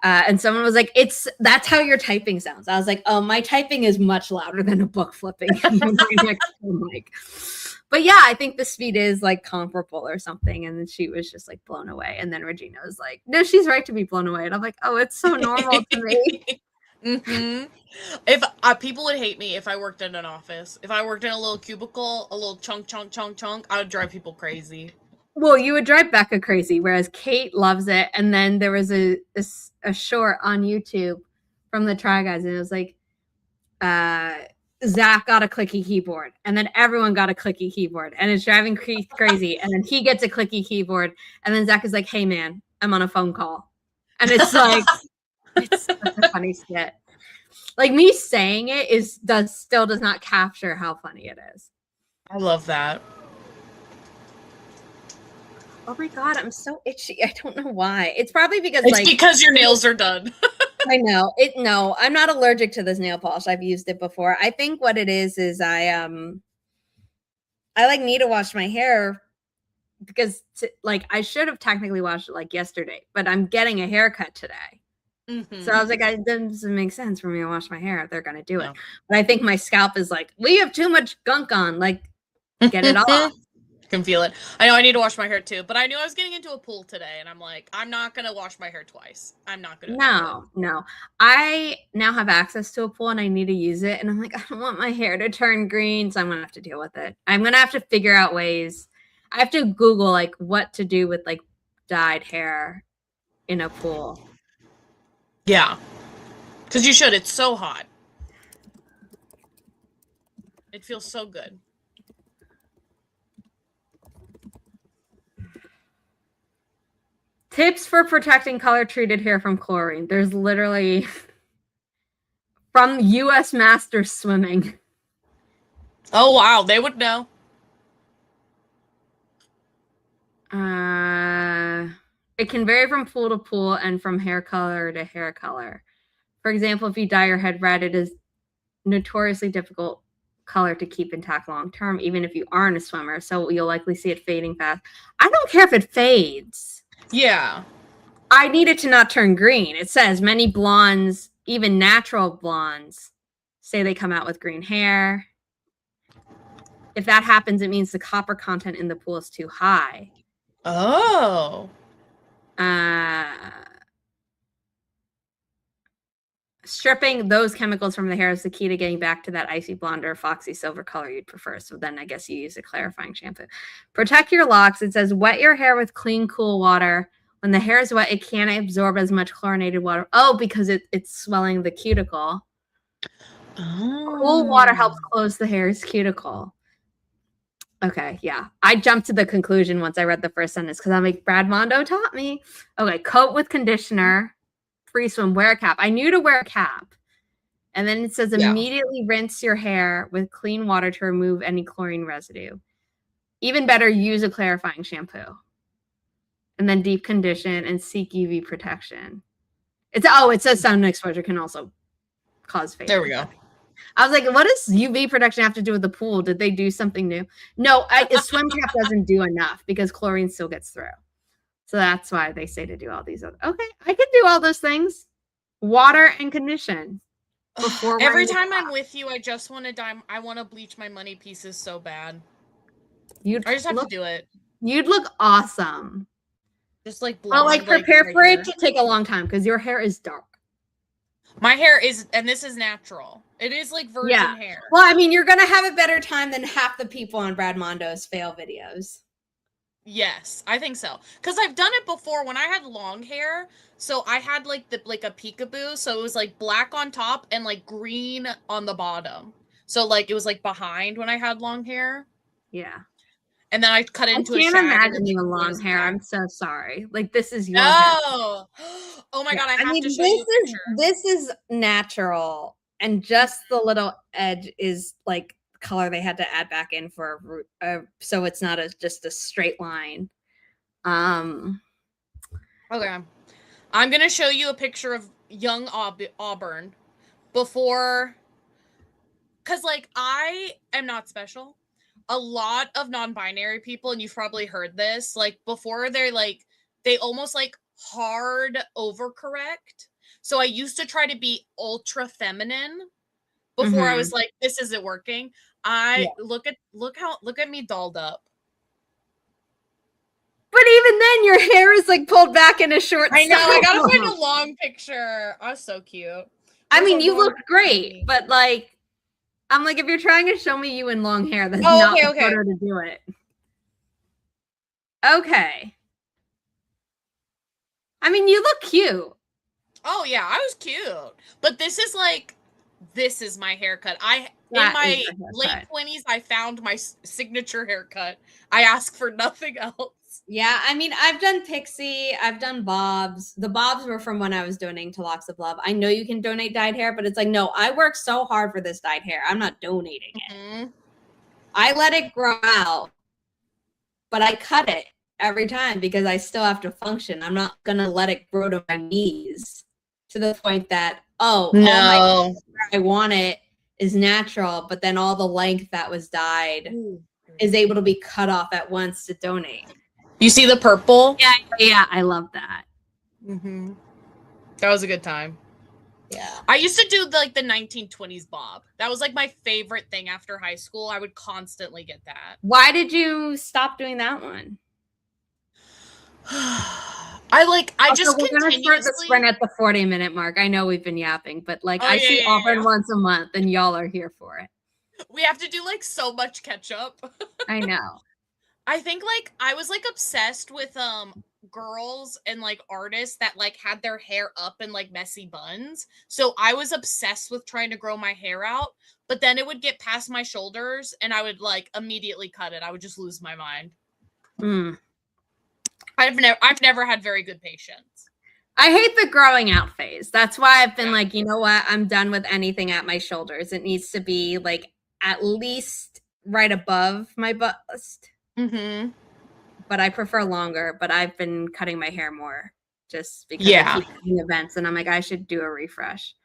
And someone was like, that's how your typing sounds. I was like, oh, my typing is much louder than a book flipping right next to a mic. But yeah, I think the speed is like comparable or something. And then she was just like blown away. And then Regina was like, no, she's right to be blown away. And I'm like, oh, it's so normal to me. If people would hate me if I worked in an office. If I worked in a little cubicle, a little chunk, I would drive people crazy. Well, you would drive Becca crazy, whereas Kate loves it. And then there was a short on YouTube from the Try Guys, and it was like, Zach got a clicky keyboard, and then everyone got a clicky keyboard, and it's driving Keith crazy. And then he gets a clicky keyboard, and then Zach is like, hey man, I'm on a phone call. And it's like, it's such a funny skit. Like me saying it still does not capture how funny it is. I love that. Oh my God, I'm so itchy. I don't know why. It's probably because because your nails are done. I know. No, I'm not allergic to this nail polish. I've used it before. I think what it is I like need to wash my hair because I should have technically washed it like yesterday, but I'm getting a haircut today. So I was like, it doesn't make sense for me to wash my hair if they're going to do it. But I think my scalp is like, we have too much gunk on. Like, get it off. Can feel it. I know I need to wash my hair too, but I knew I was getting into a pool today, and I'm like, I'm not gonna wash my hair twice. I'm not gonna. No. I now have access to a pool, and I need to use it, and I'm like, I don't want my hair to turn green, so I'm gonna have to deal with it. I'm gonna have to figure out ways. I have to Google like what to do with like dyed hair in a pool. Yeah, because you should. It's so hot. It feels so good. Tips for protecting color-treated hair from chlorine. There's literally from U.S. Masters Swimming. Oh, wow. They would know. It can vary from pool to pool and from hair color to hair color. For example, if you dye your head red, it is notoriously difficult color to keep intact long term, even if you aren't a swimmer. So you'll likely see it fading fast. I don't care if it fades. Yeah. I need it to not turn green. It says many blondes, even natural blondes, say they come out with green hair. If that happens, it means the copper content in the pool is too high. Oh. Stripping those chemicals from the hair is the key to getting back to that icy blonde or foxy silver color you'd prefer. So then I guess you use a clarifying shampoo. Protect your locks. It says wet your hair with clean, cool water. When the hair is wet, it can't absorb as much chlorinated water. Oh, because it's swelling the cuticle. Oh. Cool water helps close the hair's cuticle. Okay, yeah. I jumped to the conclusion once I read the first sentence because I'm like, Brad Mondo taught me. Okay, coat with conditioner. Free swim, wear a cap. I knew to wear a cap. And then it says immediately rinse your hair with clean water to remove any chlorine residue. Even better, use a clarifying shampoo. And then deep condition and seek UV protection. It says sun exposure can also cause fade. There we go. I was like, what does UV protection have to do with the pool? Did they do something new? No, a swim cap doesn't do enough because chlorine still gets through. So that's why they say to do all these other. Okay, I can do all those things. Water and condition. Every time I'm with you, I just want to dye. I want to bleach my money pieces so bad. I just have to do it. You'd look awesome. Just like blonde. Prepare for it to take a long time because your hair is dark. My hair is, and this is natural. It is like virgin hair. Well, I mean, you're gonna have a better time than half the people on Brad Mondo's fail videos. Yes, I think so. Cause I've done it before when I had long hair. So I had like the like a peekaboo, so it was like black on top and like green on the bottom. So like it was like behind when I had long hair. Yeah. And then I cut it I into a can't shag and then imagine like you with wore it long as a hair. tag. I'm so sorry. Like this is your hair. No. Oh my Yeah. god, I I have to mean, show you a picture. this is natural and just the little edge is like color they had to add back in for so it's not just a straight line. Um Okay. I'm gonna show you a picture of young Auburn before, because like I am not special. A lot of non-binary people, and you've probably heard this, like before they're like they almost like hard overcorrect. So I used to try to be ultra feminine before I was mhm. like, this isn't working. Yeah. I look at me dolled up. But even then your hair is like pulled back in a short I know. I gotta find style. a long picture. I was so cute. I There's a mean, you long look great, beanie. but like I'm like if you're trying to show me you in long hair, that's Oh, not okay, the okay. photo to do it. Okay. I mean, you look cute. Oh yeah, I was cute. But this is my haircut. I in That is my your late haircut. 20s I found my signature haircut. I ask for nothing else. Yeah, I mean, I've done pixie, I've done bobs. The bobs were from when I was donating to Locks of Love. I know you can donate dyed hair, but it's like, no, I worked so hard for this dyed hair. I'm not donating it. Mhm. I let it grow out, but I cut it every time because I still have to function. I'm not gonna let it grow to my knees to the point that, oh, all my No. I want it is natural, but then all the length that was dyed Ooh. is able to be cut off at once to donate. You see the purple? Yeah, yeah, I love that. Mhm. That was a good time. Yeah. I used to do like the 1920s bob. That was like my favorite thing after high school. I would constantly get that. Why did you stop doing that one? I Also, just we're gonna start the sprint continuously. at the 40-minute mark. I know we've been yapping, but like Oh I yeah, see yeah, Auburn yeah. once a month and y'all are here for it. We have to do like so much catch up. I know. I think like I was like obsessed with girls and like artists that like had their hair up in like messy buns. So I was obsessed with trying to grow my hair out, but then it would get past my shoulders and I would like immediately cut it. I would just lose my mind. Mm. I've never had very good patience. I hate the growing out phase. That's why I've been Yeah. like, you know what? I'm done with anything at my shoulders. It needs to be like at least right above my bust. Mhm. But I prefer longer. But I've been cutting my hair more just because I Yeah. keep doing events and I'm like, I should do a refresh.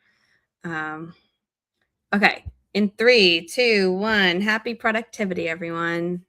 Um, okay. In 3, 2, 1, happy productivity, everyone.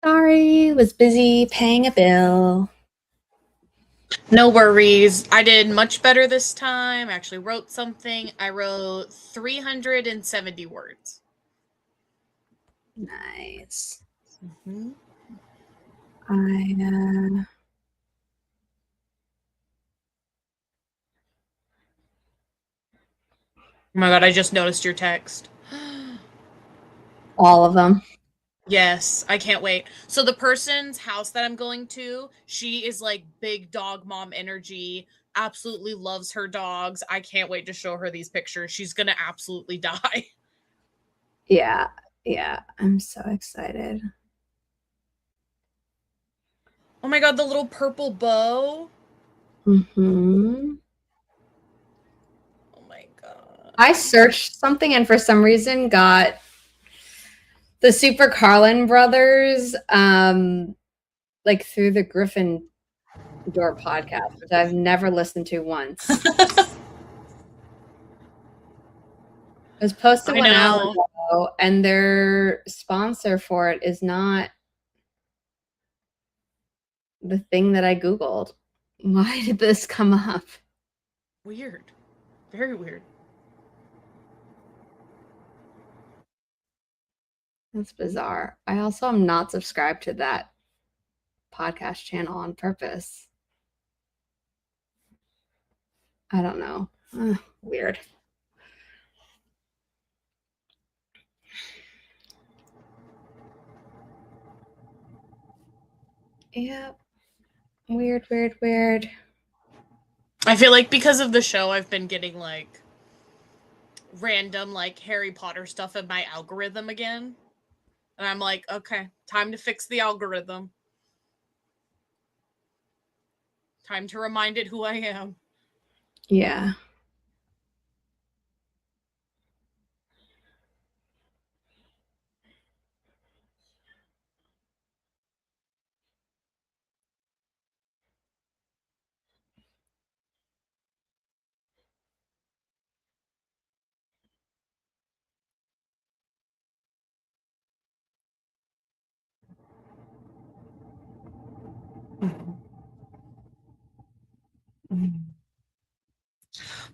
Sorry, was busy paying a bill. No worries. I did much better this time. I actually wrote something. I wrote 370 words. Nice. Mm-hmm. Oh my god, I just noticed your text. All of them. Yes, I can't wait. So the person's house that I'm going to, she is like big dog mom energy, absolutely loves her dogs. I can't wait to show her these pictures. She's going to absolutely die. Yeah. Yeah. I'm so excited. Oh my god, the little purple bow. Mm-hmm. Oh my god. I searched something and for some reason got the Super Carlin brothers like through the Gryffindor podcast, which I've never listened to once. It was posted I 1 hour know. ago, and their sponsor for it is not the thing that I Googled. Why did this come up? Weird. Very weird. That's bizarre. I also am not subscribed to that podcast channel on purpose. I don't know. Weird. Yeah. Weird, weird, weird. I feel like because of the show, I've been getting like random like Harry Potter stuff in my algorithm again. And I'm like, okay, time to fix the algorithm. Time to remind it who I am. Yeah.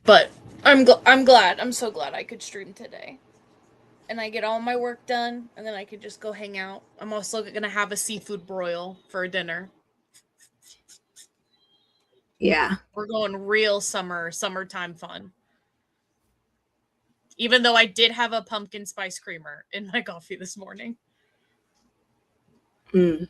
But I'm glad. I'm so glad I could stream today. And I get all my work done, and then I could just go hang out. I'm also gonna have a seafood broil for dinner. Yeah. We're going real summertime fun. Even though I did have a pumpkin spice creamer in my coffee this morning. Mm.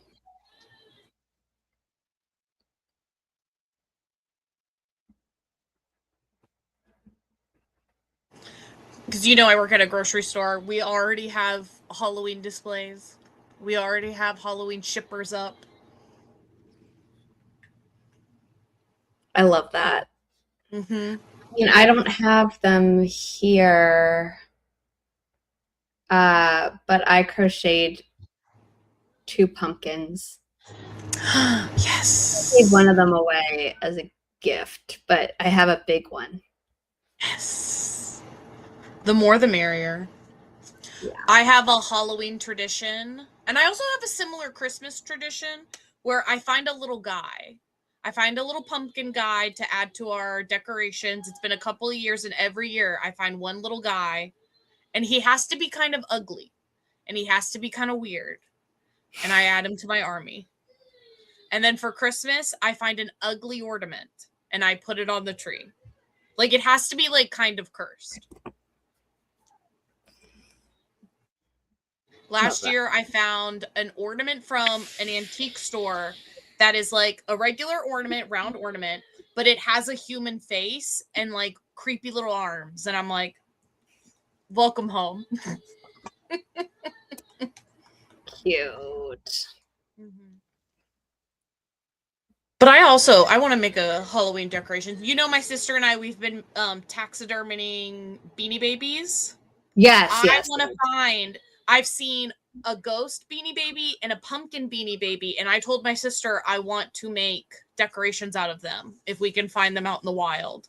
Because you know I work at a grocery store. We already have Halloween displays. We already have Halloween shippers up. I love that. Mm-hmm. I mean, I don't have them here, but I crocheted 2 pumpkins. I gave Yes. one of them away as a gift, but I have a big one. Yes. The more the merrier. Yeah. I have a Halloween tradition, and I also have a similar Christmas tradition where I find a little guy. I find a little pumpkin guy to add to our decorations. It's been a couple of years, and every year I find one little guy, and he has to be kind of ugly, and he has to be kind of weird, and I add him to my army. And then for Christmas, I find an ugly ornament, and I put it on the tree. Like it has to be like kind of cursed. Love Last that. year, I found an ornament from an antique store that is like a regular ornament, round ornament, but it has a human face and like creepy little arms. And I'm like, welcome home. Cute. But I want to make a Halloween decoration. You know, my sister and I, we've been taxiderming Beanie Babies. Yes, I yes, want to yes. find, I've seen a ghost Beanie Baby and a pumpkin Beanie Baby, and I told my sister I want to make decorations out of them if we can find them out in the wild.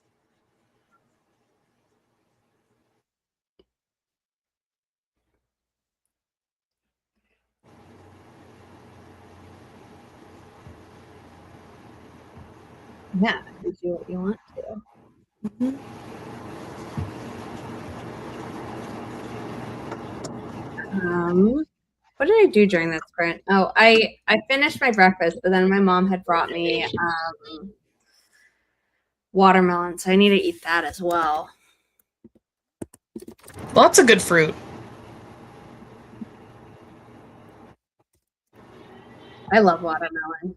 Yeah, you do what you want to. What did I do during that sprint? Oh, I finished my breakfast, but then my mom had brought me watermelon, so I need to eat that as well. Well, that's a good fruit. I love watermelon.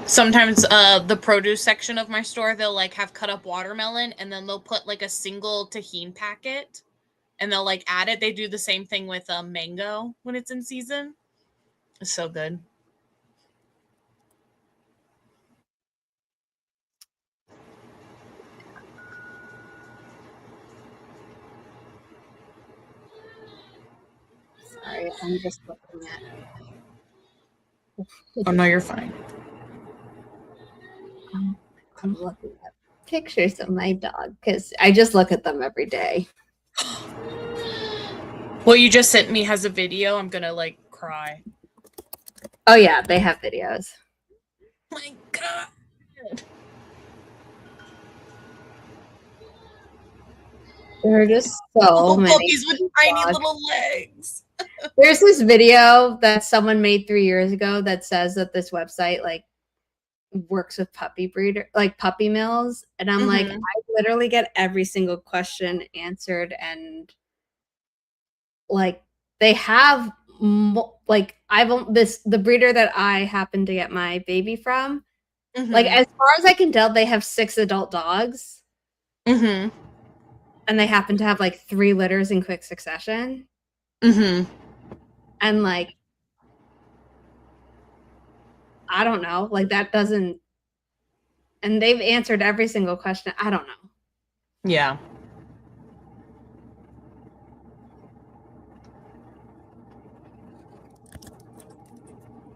Sometimes the produce section of my store, they'll like have cut up watermelon and then they'll put like a single tahini packet and they'll like add it. They do the same thing with mango when it's in season. It's so good. Sorry, I'm just looking at. Oh no, you're fine. I'm looking at pictures of my dog because I just look at them every day. What you just sent me has a video. I'm gonna like cry. Oh yeah, they have videos. My God. There are just so Little many puppies with tiny dogs. little legs. There's this video that someone made 3 years ago that says that this website like works with puppy mills, and I'm like, I literally get every single question answered, and like they have like the breeder that I happen to get my baby from, like as far as I can tell, they have 6 adult dogs. And they happen to have like 3 litters in quick succession. And like, I don't know, like that doesn't, and they've answered every single question. I don't know. Yeah.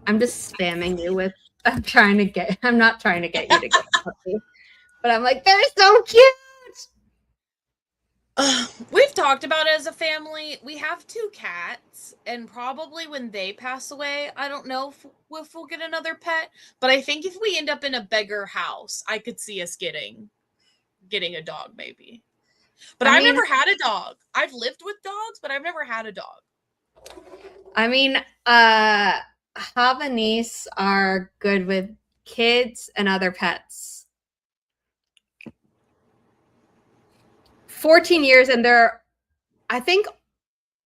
I'm just spamming you with, I'm not trying to get you to get a puppy. But I'm like, they're so cute. We've talked about it as a family. We have 2 cats, and probably when they pass away, I don't know if we'll get another pet. But I think if we end up in a bigger house, I could see us getting a dog, maybe. But I've never had a dog. I've lived with dogs, but I've never had a dog. I mean, Havanese are good with kids and other pets. 14 years, and I think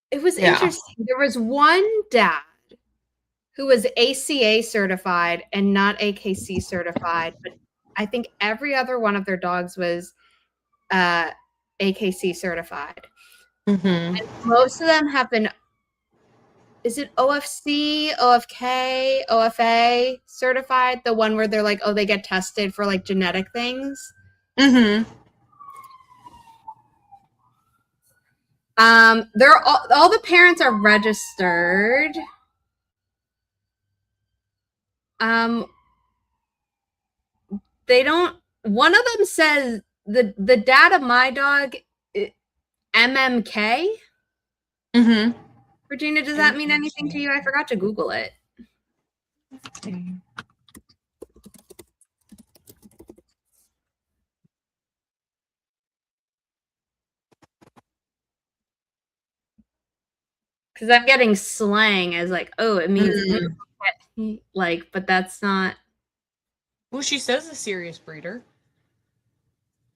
it was interesting. There was one dad who was ACA certified and not AKC certified, but I think every other one of their dogs was AKC certified. And most of them have been, is it OFC, OFK, OFA certified? The one where they're like, oh, they get tested for like genetic things. They're all the parents are registered. They don't. One of them says the dad of my dog, MMK. Regina, does that mean anything to you? I forgot to Google it. Because I'm getting slang as like, oh, it means like, but that's not. Well, she says a serious breeder.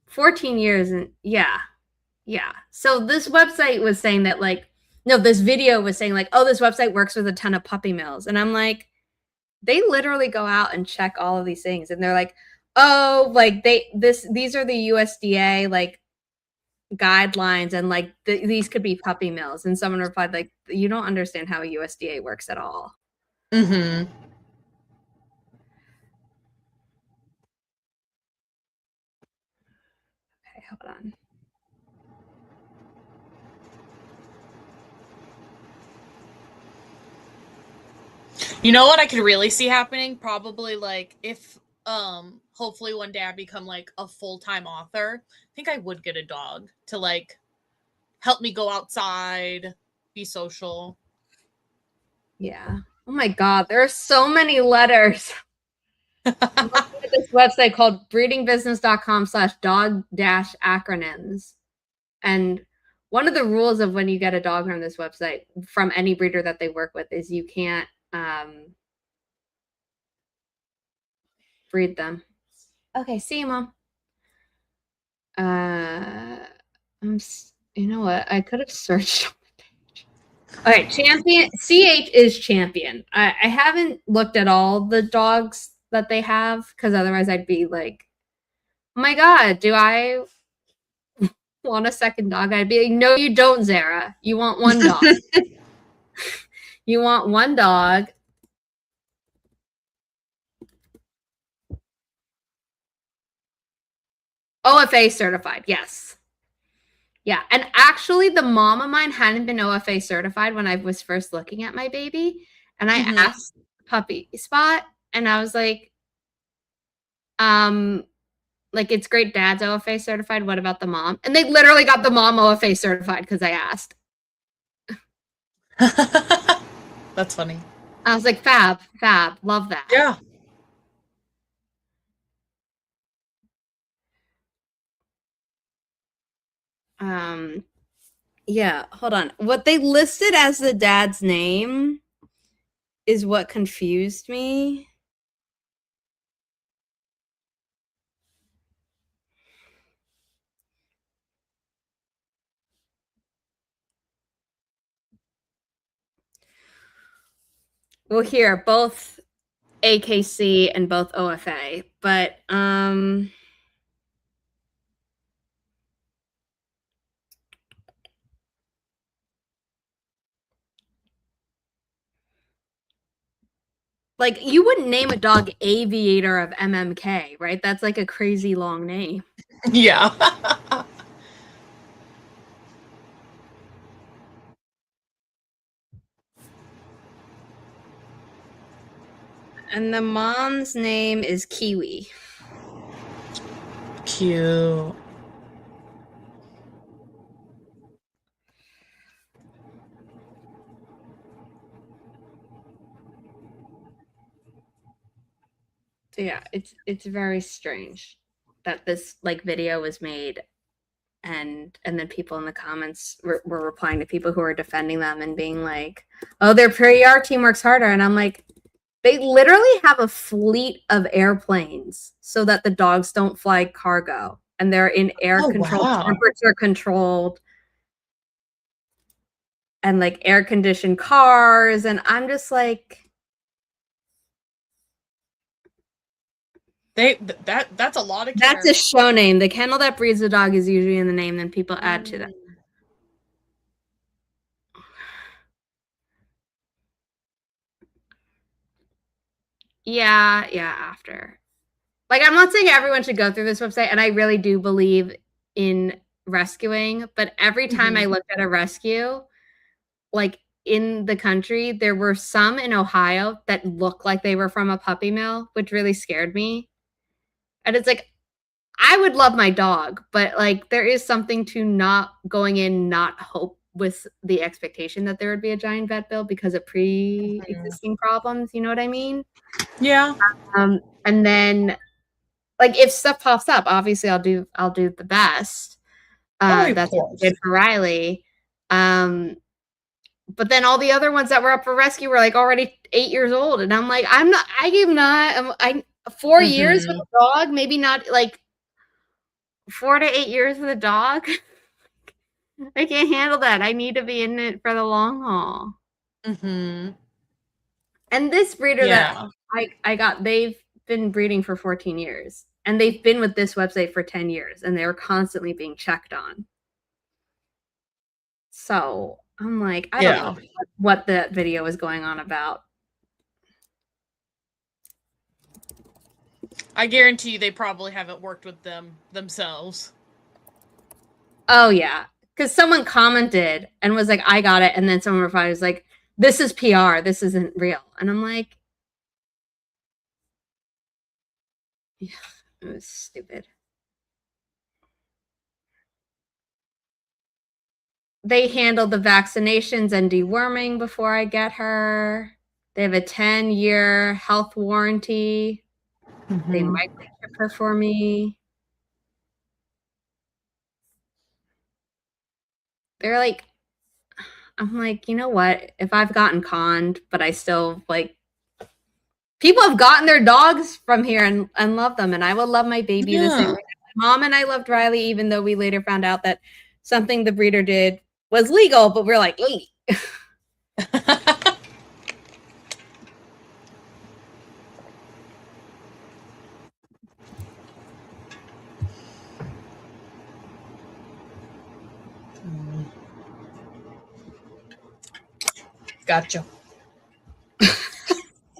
14 years, and yeah. So this website was saying that like, no, this video was saying like, oh, this website works with a ton of puppy mills, and I'm like, they literally go out and check all of these things, and they're like, oh, like these are the USDA like guidelines, and like these could be puppy mills. And someone replied like, you don't understand how a USDA works at all. Okay, hold on. You know what I could really see happening? Probably like if hopefully one day I become like a full-time author. I think I would get a dog to like help me go outside, be social. Yeah. Oh my God, there are so many letters. I'm looking at this website called breedingbusiness.com/dog-acronyms. And one of the rules of when you get a dog from this website, from any breeder that they work with, is you can't breed them. Okay, see you, Mom. You know what? I could have searched. All right, champion. CH is champion. I haven't looked at all the dogs that they have because otherwise I'd be like, oh my God, do I want a second dog? I'd be like, no, you don't, Zara. You want one dog. You want one dog. OFA certified, yes. Yeah, and actually the mom of mine hadn't been OFA certified when I was first looking at my baby, and I asked puppy spot, and I was like, it's great dad's OFA certified, what about the mom? And they literally got the mom OFA certified because I asked. That's funny. I was like, fab, love that. Yeah. Yeah, hold on. What they listed as the dad's name is what confused me. Well, here, both AKC and both OFA, but like you wouldn't name a dog Aviator of MMK, right? That's like a crazy long name. Yeah. And the mom's name is Kiwi. Cute. So yeah, it's very strange that this like video was made, and then people in the comments were replying to people who are defending them and being like, oh, their PR team works harder. And I'm like, they literally have a fleet of airplanes so that the dogs don't fly cargo, and they're in air controlled, temperature controlled, and like air conditioned cars. And I'm just like, that's a lot of care. That's a show name. The kennel that breeds the dog is usually in the name, then people add to that. Yeah, after. Like, I'm not saying everyone should go through this website, and I really do believe in rescuing, but every time I looked at a rescue, like in the country, there were some in Ohio that looked like they were from a puppy mill, which really scared me. And it's like, I would love my dog, but like there is something to not going in, not hope with the expectation that there would be a giant vet bill because of pre-existing problems. You know what I mean? Yeah. And then like if stuff pops up, obviously I'll do the best. That's what I did for Riley. But then all the other ones that were up for rescue were like already 8 years old, and I'm like, I 4 years with a dog, maybe not like 4 to 8 years with a dog. I can't handle that. I need to be in it for the long haul. And this breeder that I got, they've been breeding for 14 years, and they've been with this website for 10 years, and they were constantly being checked on. So I'm like, I don't know what that video was going on about. I guarantee you they probably haven't worked with them themselves. Oh, yeah. Because someone commented and was like, I got it. And then someone replied, was like, this is PR. This isn't real. And I'm like, yeah, it was stupid. they handle the vaccinations and deworming before I get her. They have a 10-year health warranty. They microchip her for me. They're like, I'm like, you know what? If I've gotten conned, but I still like, people have gotten their dogs from here and love them, and I will love my baby the same way. My mom and I loved Riley, even though we later found out that something the breeder did was legal, but we're like, wait. Gotcha.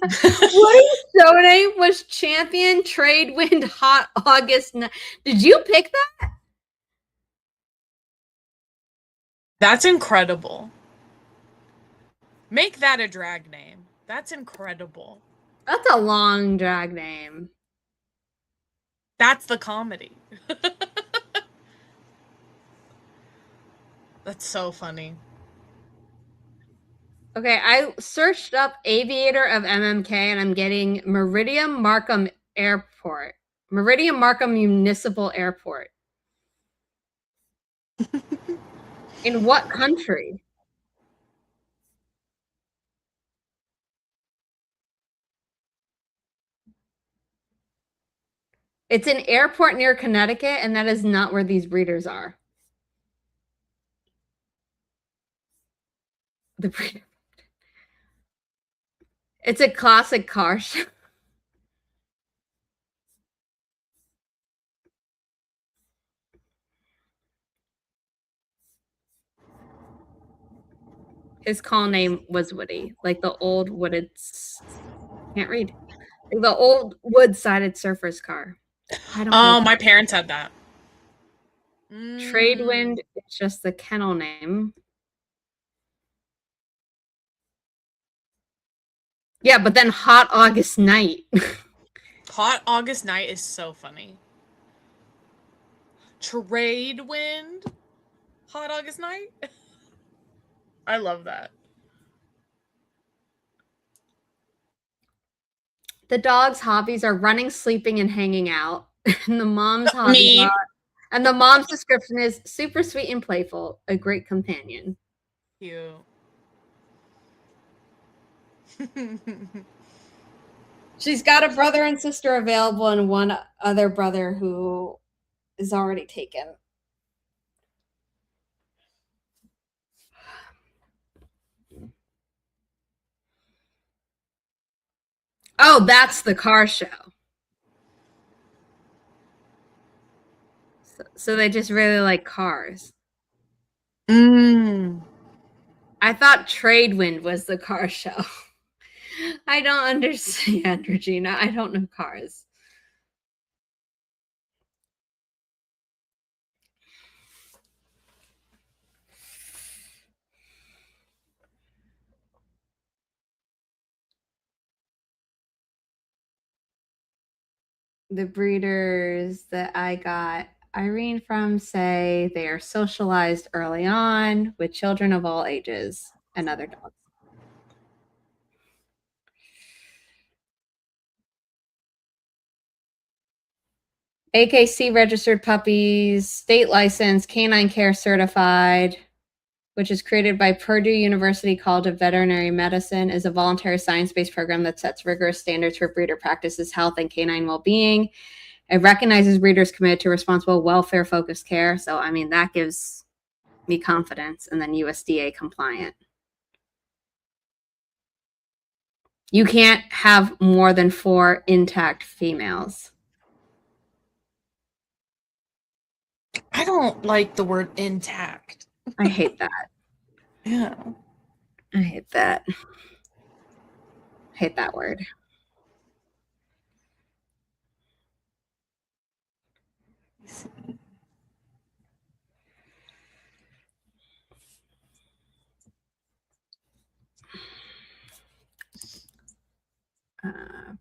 Woody's show name was Champion Trade Wind Hot August. Did you pick that? That's incredible. Make that a drag name. That's incredible. That's a long drag name. That's the comedy. That's so funny. Okay, I searched up Aviator of MMK and I'm getting Meridian Markham Airport. Meridian Markham Municipal Airport. In what country? It's an airport near Connecticut, and that is not where these breeders are. The breeder. It's a classic car show. His call name was Woody, like the old wooded. Can't read. Like the old wood-sided surfer's car. I don't know. My parents had that. Tradewind is just the kennel name. Yeah, but then Hot August Night. Hot August Night is so funny. Tradewind. Hot August Night. I love that. The dog's hobbies are running, sleeping, and hanging out. And the mom's hobbies are, and the mom's description is super sweet and playful, a great companion. Cute. She's got a brother and sister available and one other brother who is already taken. Oh, that's the car show. So they just really like cars. I thought Tradewind was the car show. I don't understand, Regina. I don't know cars. The breeders that I got Irene from say they are socialized early on with children of all ages and other dogs. AKC registered puppies, state license, canine care certified, which is created by Purdue University College of Veterinary Medicine, is a voluntary science-based program that sets rigorous standards for breeder practices, health, and canine well-being. It recognizes breeders committed to responsible, welfare-focused care. So, I mean, that gives me confidence. And then USDA compliant. You can't have more than 4 intact females. I don't like the word intact. I hate that. Yeah. I hate that. I hate that word.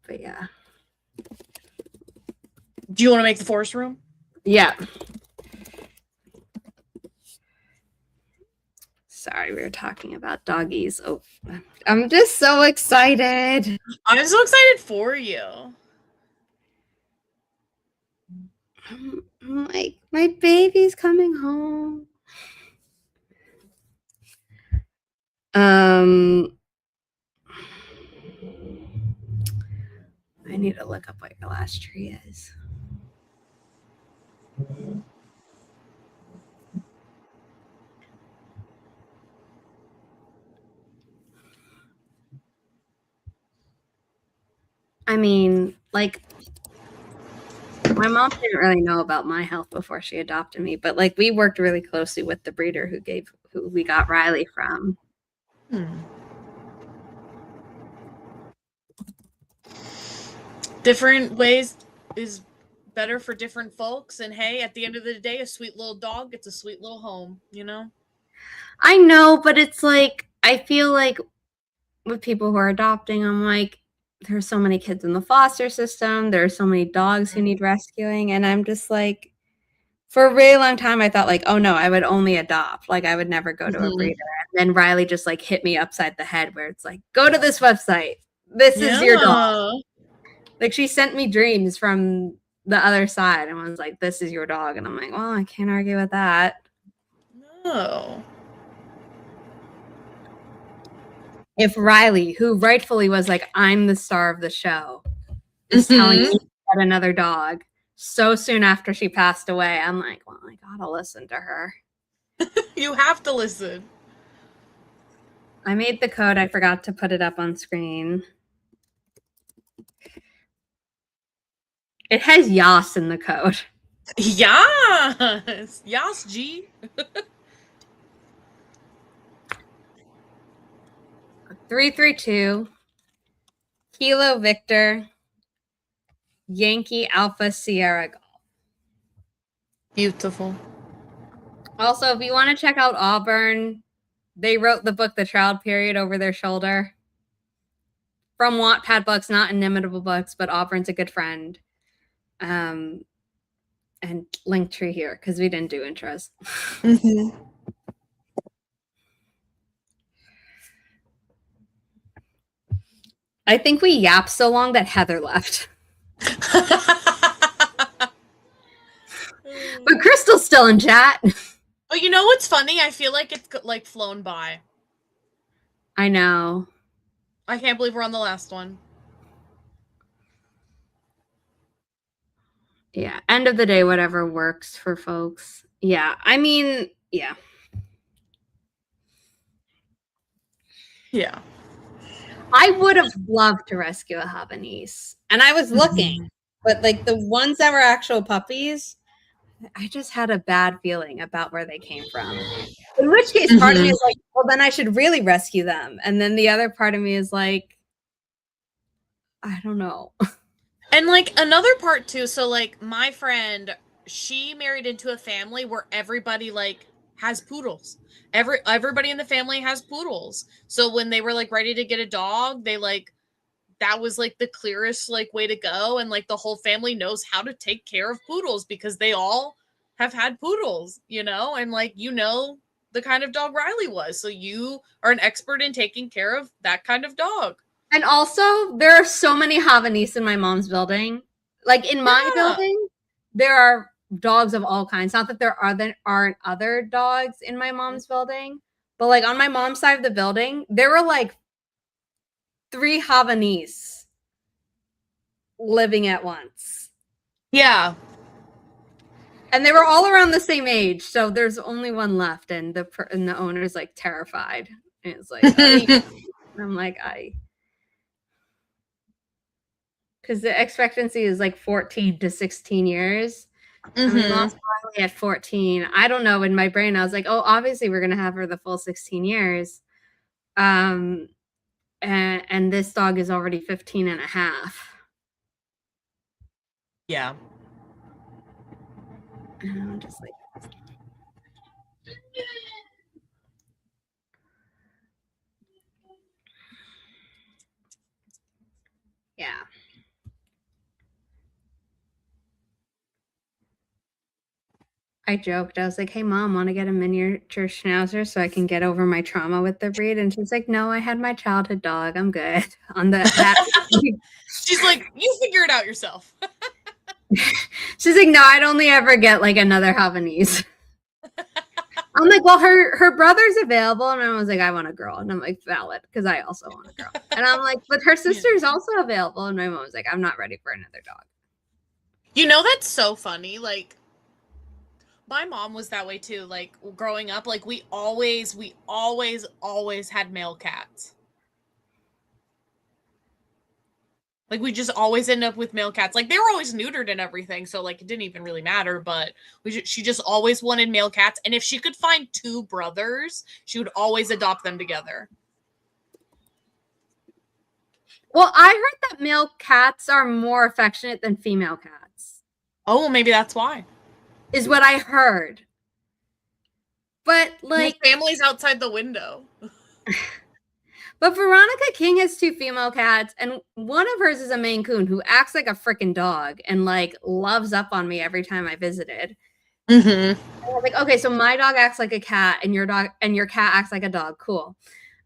But yeah. Do you want to make the forest room? Yeah. we were talking about doggies. Oh, I'm just so excited. I'm so excited for you. I'm like, my baby's coming home. I need to look up what your last tree is. I mean, like, my mom didn't really know about my health before she adopted me, but like we worked really closely with the breeder who we got Riley from. Different ways is better for different folks, and hey, at the end of the day, a sweet little dog gets a sweet little home, you know? I know, but it's like I feel like with people who are adopting, I'm like, there's so many kids in the foster system, there are so many dogs who need rescuing, and I'm just like, for a really long time I thought like, oh no, I would only adopt, like I would never go to a breeder. And then Riley just like hit me upside the head where it's like, go to this website, this is your dog. Like she sent me dreams from the other side and was like, this is your dog. And I'm like, well, I can't argue with that. No. If Riley, who rightfully was like, I'm the star of the show, is telling me to get another dog so soon after she passed away, I'm like, well, I gotta listen to her. You have to listen. I made the code. I forgot to put it up on screen. It has Yas in the code. Yes. Yas G. 332 Kilo Victor Yankee Alpha Sierra Golf. Beautiful. Also, if you want to check out Auburn, they wrote the book The Child Period over their shoulder. From Wattpad Books, not Inimitable Books, but Auburn's a good friend. And Linktree here, because we didn't do intros. I think we yapped so long that Heather left. But Crystal's still in chat. But you know what's funny? I feel like it's like flown by. I know. I can't believe we're on the last one. Yeah. End of the day, whatever works for folks. Yeah. I mean, yeah. Yeah. I would have loved to rescue a Havanese. And I was looking, but like the ones that were actual puppies, I just had a bad feeling about where they came from. In which case, part of me is like, well, then I should really rescue them. And then the other part of me is like, I don't know. And like another part too, so like my friend, she married into a family where everybody like has poodles. Everybody in the family has poodles. So when they were like ready to get a dog, they like that was like the clearest like way to go, and like the whole family knows how to take care of poodles because they all have had poodles, you know, and like you know the kind of dog Riley was. So you are an expert in taking care of that kind of dog. And also, there are so many Havanese in my mom's building. Like in my building, there are dogs of all kinds. Not that there aren't other dogs in my mom's building, but like on my mom's side of the building, there were like 3 Havanese living at once. Yeah. And they were all around the same age, so there's only one left, and the owner's like terrified. And it's like, I'm like, because the expectancy is like 14 to 16 years. I mean, lost Riley at 14. I don't know. In my brain, I was like, oh, obviously we're gonna have her the full 16 years. And this dog is already 15 and a half. Yeah. And I'm just like, yeah. I joked. I was like, "Hey, mom, want to get a miniature schnauzer so I can get over my trauma with the breed?" And she's like, "No, I had my childhood dog. I'm good." On that, She's like, "You figure it out yourself." she's like, "No, I'd only ever get like another Havanese." I'm like, "Well, her brother's available," and I was like, "I want a girl," and I'm like, "Valid," because I also want a girl. And I'm like, "But her sister's also available," and my mom was like, "I'm not ready for another dog." You know, that's so funny. Like, my mom was that way too. Like, growing up, like, we always had male cats. Like, we just always end up with male cats. Like, they were always neutered and everything, so like it didn't even really matter. But she just always wanted male cats, and if she could find two brothers, she would always adopt them together. Well, I heard that male cats are more affectionate than female cats. Oh, well, maybe that's why. Is what I heard. But Your like, family's outside the window. but Veronica King has two female cats, and one of hers is a Maine Coon who acts like a freaking dog and like loves up on me every time I visited. Mm-hmm. I was like, okay, so my dog acts like a cat, and your cat acts like a dog. Cool.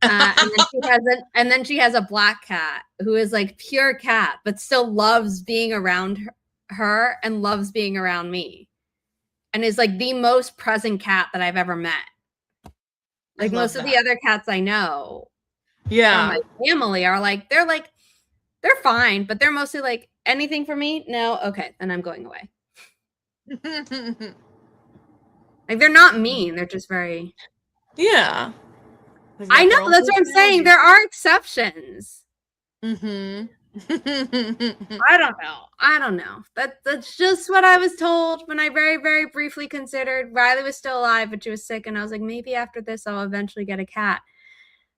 And then she has a black cat who is like pure cat, but still loves being around her and loves being around me, and is like the most present cat that I've ever met. Like most of the other cats I know from my family are like they're fine, but they're mostly like anything for me. No, okay, then I'm going away. Like they're not mean. They're just very. Yeah. I know that's what I'm saying. There are exceptions. Mm-hmm. I don't know. That's just what I was told when I very, very briefly considered. Riley was still alive, but she was sick, and I was like, maybe after this I'll eventually get a cat.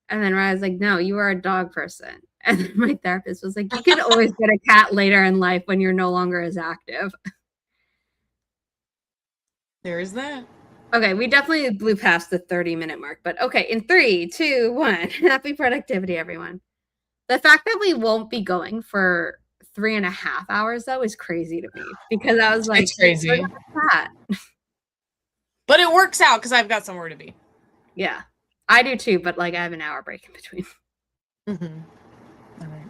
And then Riley was like, no, you are a dog person. And then my therapist was like, you can always get a cat later in life when you're no longer as active. There is that. Okay, we definitely blew past the 30-minute mark, but okay, in 3, 2, 1, happy productivity, everyone. The fact that we won't be going for 3.5 hours though is crazy to me because I was like, It's crazy. That. But it works out because I've got somewhere to be. Yeah, I do too, but like I have an hour break in between. Mm-hmm. All right.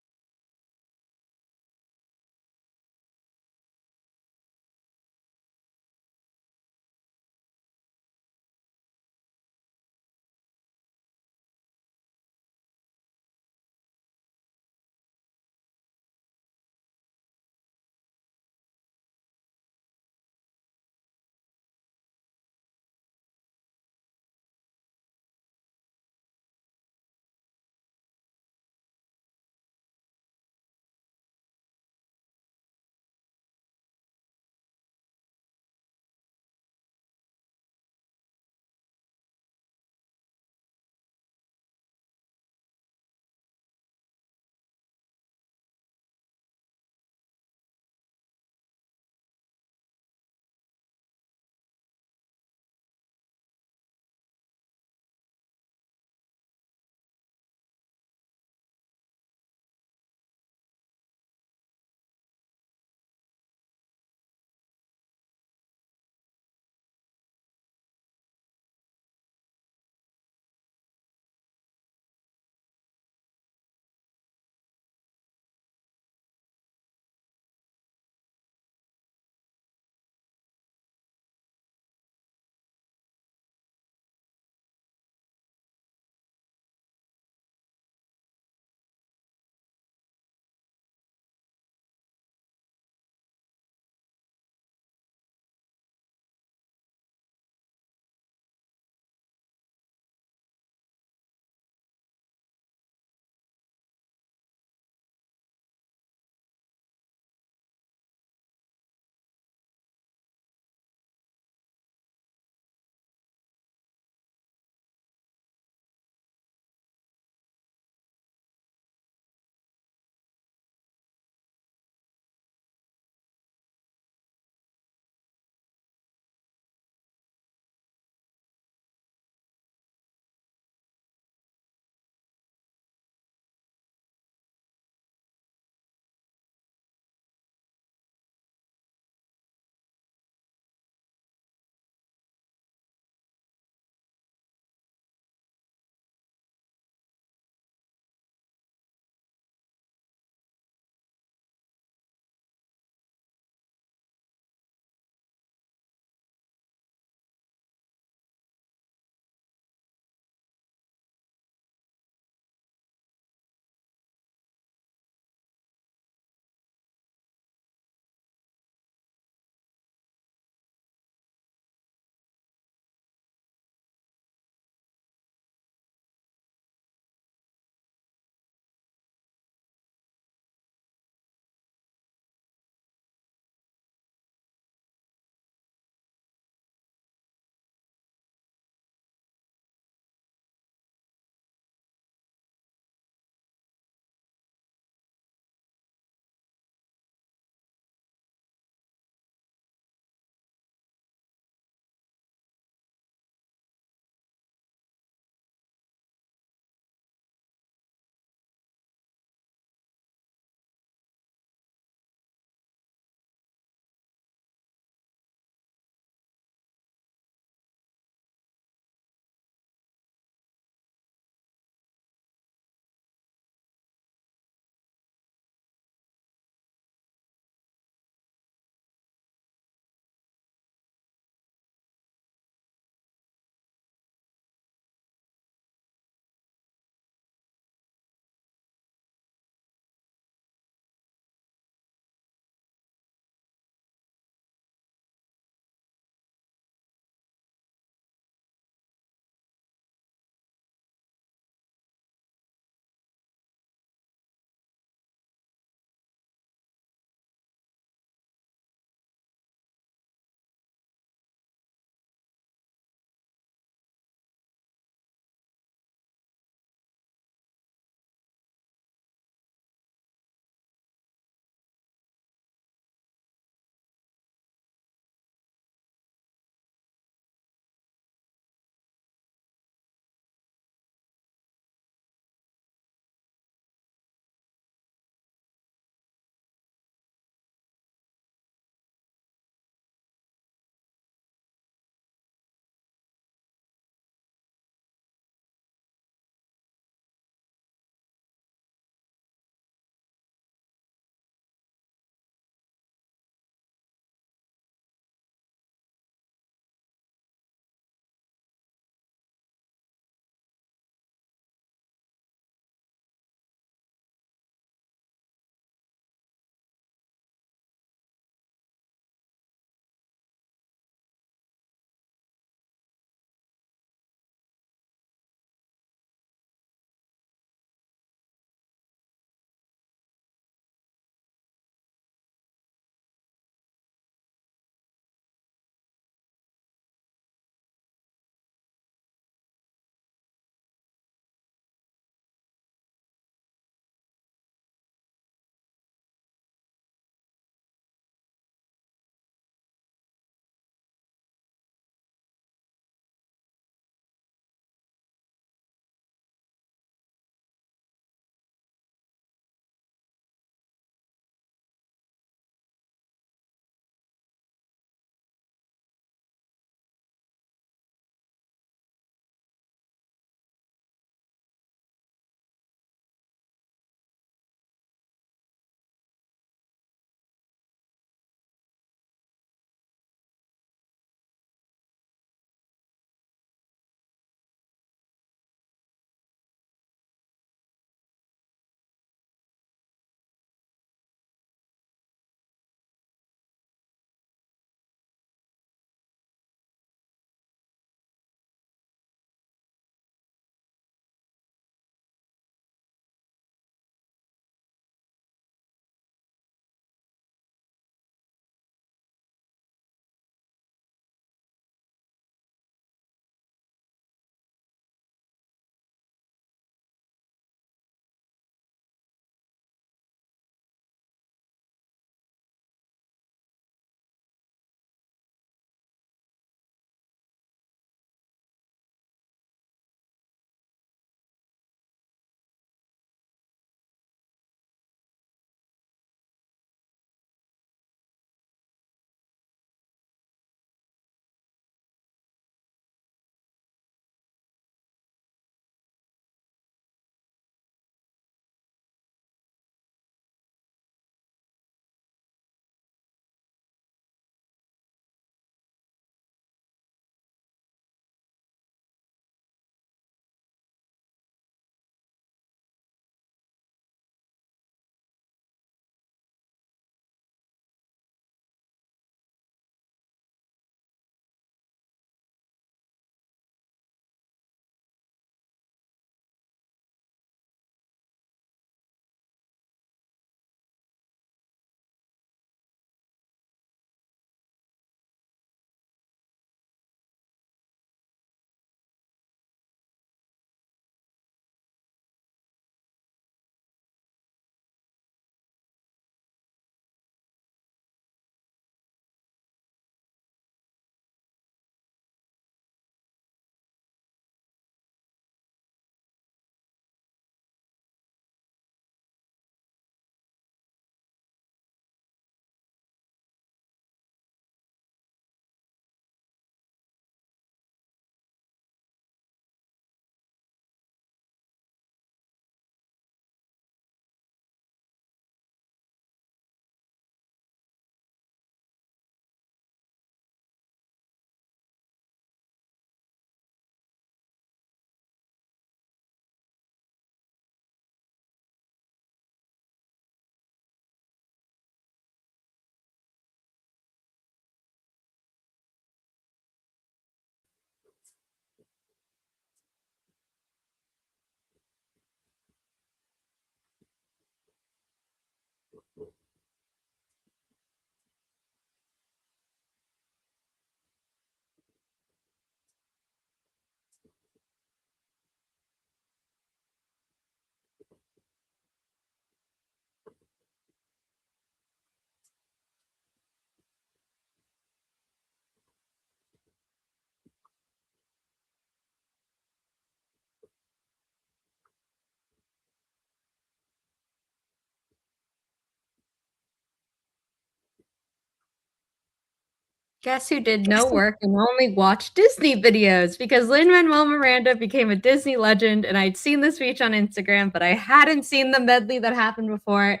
Guess who did no work and only watched Disney videos? Because Lin-Manuel Miranda became a Disney legend, and I'd seen the speech on Instagram, but I hadn't seen the medley that happened before it.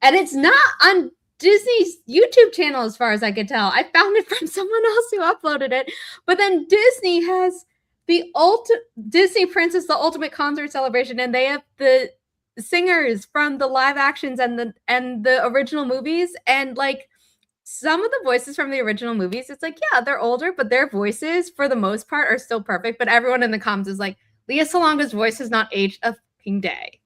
And it's not on Disney's YouTube channel, as far as I could tell. I found it from someone else who uploaded it. But then Disney has the Disney Princess, the Ultimate Concert Celebration, and they have the singers from the live actions and the original movies, and like some of the voices from the original movies, it's like, yeah, they're older, but their voices, for the most part, are still perfect. But everyone in the comments is like, Lea Salonga's voice has not aged a fucking day.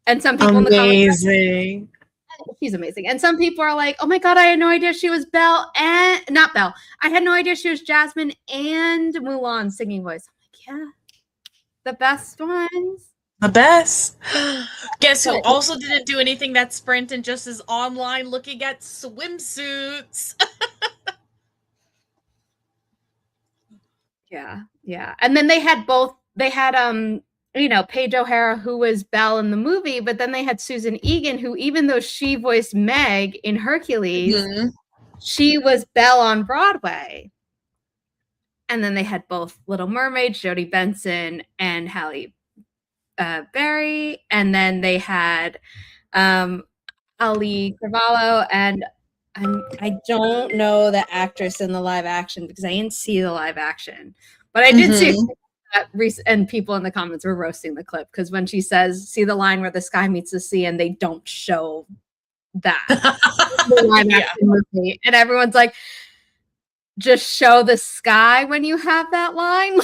And some people in the comments are, she's amazing. And some people are like, oh my God, I had no idea she was Belle and not Belle. I had no idea she was Jasmine and Mulan's singing voice. I'm like, yeah, the best ones. The best. Guess who also didn't do anything that sprint and just is online looking at swimsuits? Yeah. And then they had Paige O'Hara, who was Belle in the movie, but then they had Susan Egan, who, even though she voiced Meg in Hercules, she was Belle on Broadway. And then they had both Little Mermaid, Jodie Benson, and Halle Berry. And then they had Ali Carvalho, and I don't know the actress in the live action because I didn't see the live action, but I did see that and people in the comments were roasting the clip because when she says, see the line where the sky meets the sea, and they don't show that the live action movie, and everyone's like, just show the sky when you have that line.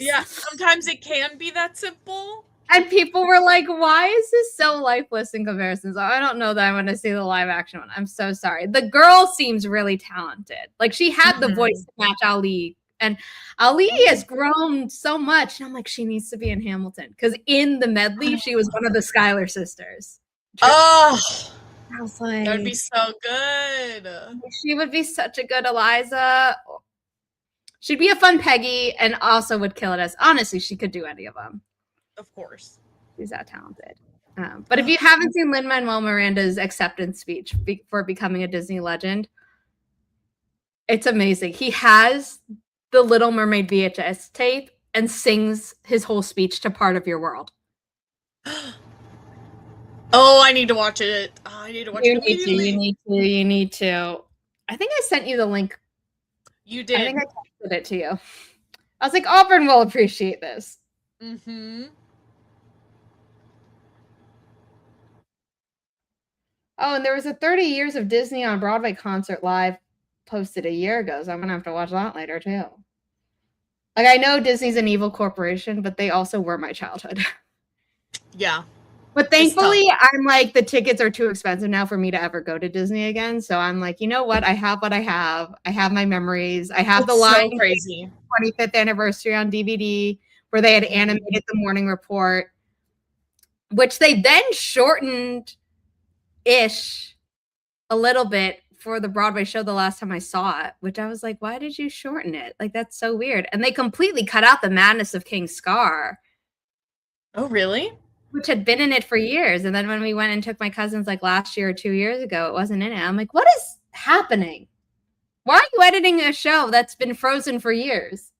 Yeah, sometimes it can be that simple. And people were like, why is this so lifeless in comparison? So I don't know that I want to see the live action one. I'm so sorry. The girl seems really talented. Like, she had the voice to match Ali. And Ali has grown so much. And I'm like, she needs to be in Hamilton. Because in the medley, she was one of the Schuyler sisters. Oh, I was like, that would be so good. She would be such a good Eliza. She'd be a fun Peggy and also would kill it as, honestly, she could do any of them. Of course. She's that talented. But if you haven't seen Lin-Manuel Miranda's acceptance speech for becoming a Disney legend, it's amazing. He has the Little Mermaid VHS tape and sings his whole speech to Part of Your World. Oh, I need to watch it. Oh, I need to watch it immediately. You need to. I think I sent you the link. You did. I think I texted it to you. I was like, Auburn will appreciate this. Oh, and there was a 30 Years of Disney on Broadway concert live posted a year ago, so I'm going to have to watch that later, too. Like, I know Disney's an evil corporation, but they also were my childhood. Yeah. But thankfully, I'm like, the tickets are too expensive now for me to ever go to Disney again. So I'm like, you know what? I have what I have. I have my memories. I have the Lion King 25th anniversary on DVD where they had animated the Morning Report, which they then shortened ish a little bit for the Broadway show the last time I saw it, which I was like, why did you shorten it? Like, that's so weird. And they completely cut out the madness of King Scar. Oh, really? Which had been in it for years. And then when we went and took my cousins like last year or 2 years ago, it wasn't in it. I'm like, what is happening? Why are you editing a show that's been frozen for years?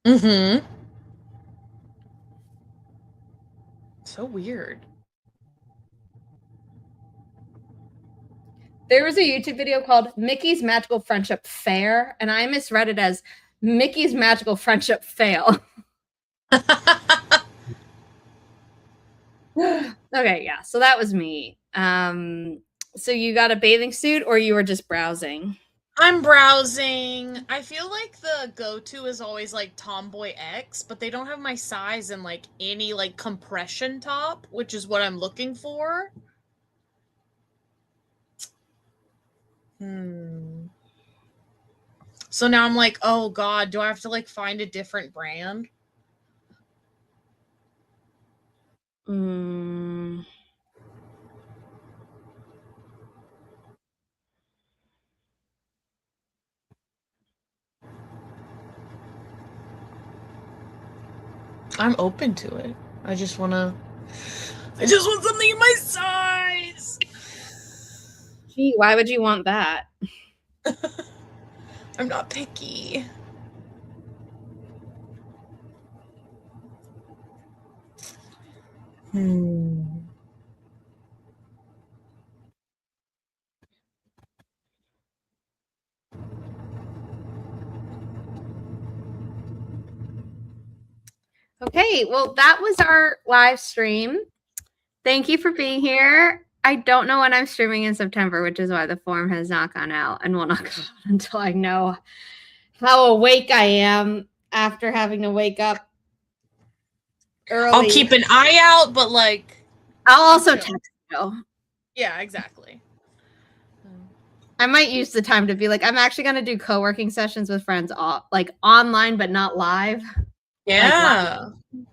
So weird. There was a YouTube video called Mickey's Magical Friendship Fair, and I misread it as Mickey's Magical Friendship Fail. Okay, yeah, so that was me. So you got a bathing suit or you were just browsing? I'm browsing. I feel like the go-to is always like Tomboy X, but they don't have my size in like any like compression top, which is what I'm looking for. So now I'm like, oh God, do I have to like find a different brand? Mm. I'm open to it. I just want something in my size. Gee, why would you want that? I'm not picky. Okay, well, that was our live stream. Thank you for being here. I don't know when I'm streaming in September, which is why the form has not gone out and will not go out until I know how awake I am after having to wake up early. I'll keep an eye out, but like, I'll also text you. Yeah, exactly. I might use the time to be like, I'm actually going to do co-working sessions with friends, like online, but not live. Yeah. Like live,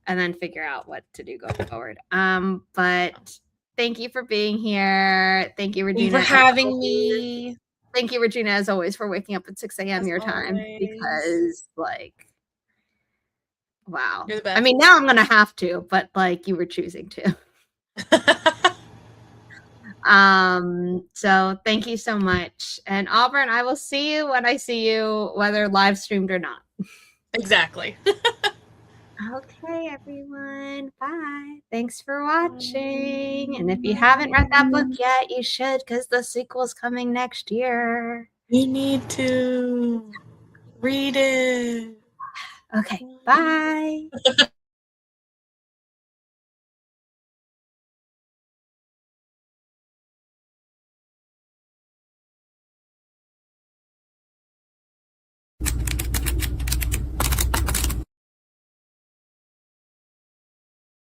and then figure out what to do going forward. But thank you for being here. Thank you, Regina. Thank you for having me. Thank you, Regina, as always, for waking up at 6 a.m. your time, because like, wow. You're the best. I mean, now I'm going to have to, but like you were choosing to. So thank you so much. And Auburn, I will see you when I see you, whether live streamed or not. Exactly. Okay, everyone. Bye. Thanks for watching. And if you haven't read that book yet, you should, because the sequel's coming next year. You need to read it. Okay, bye.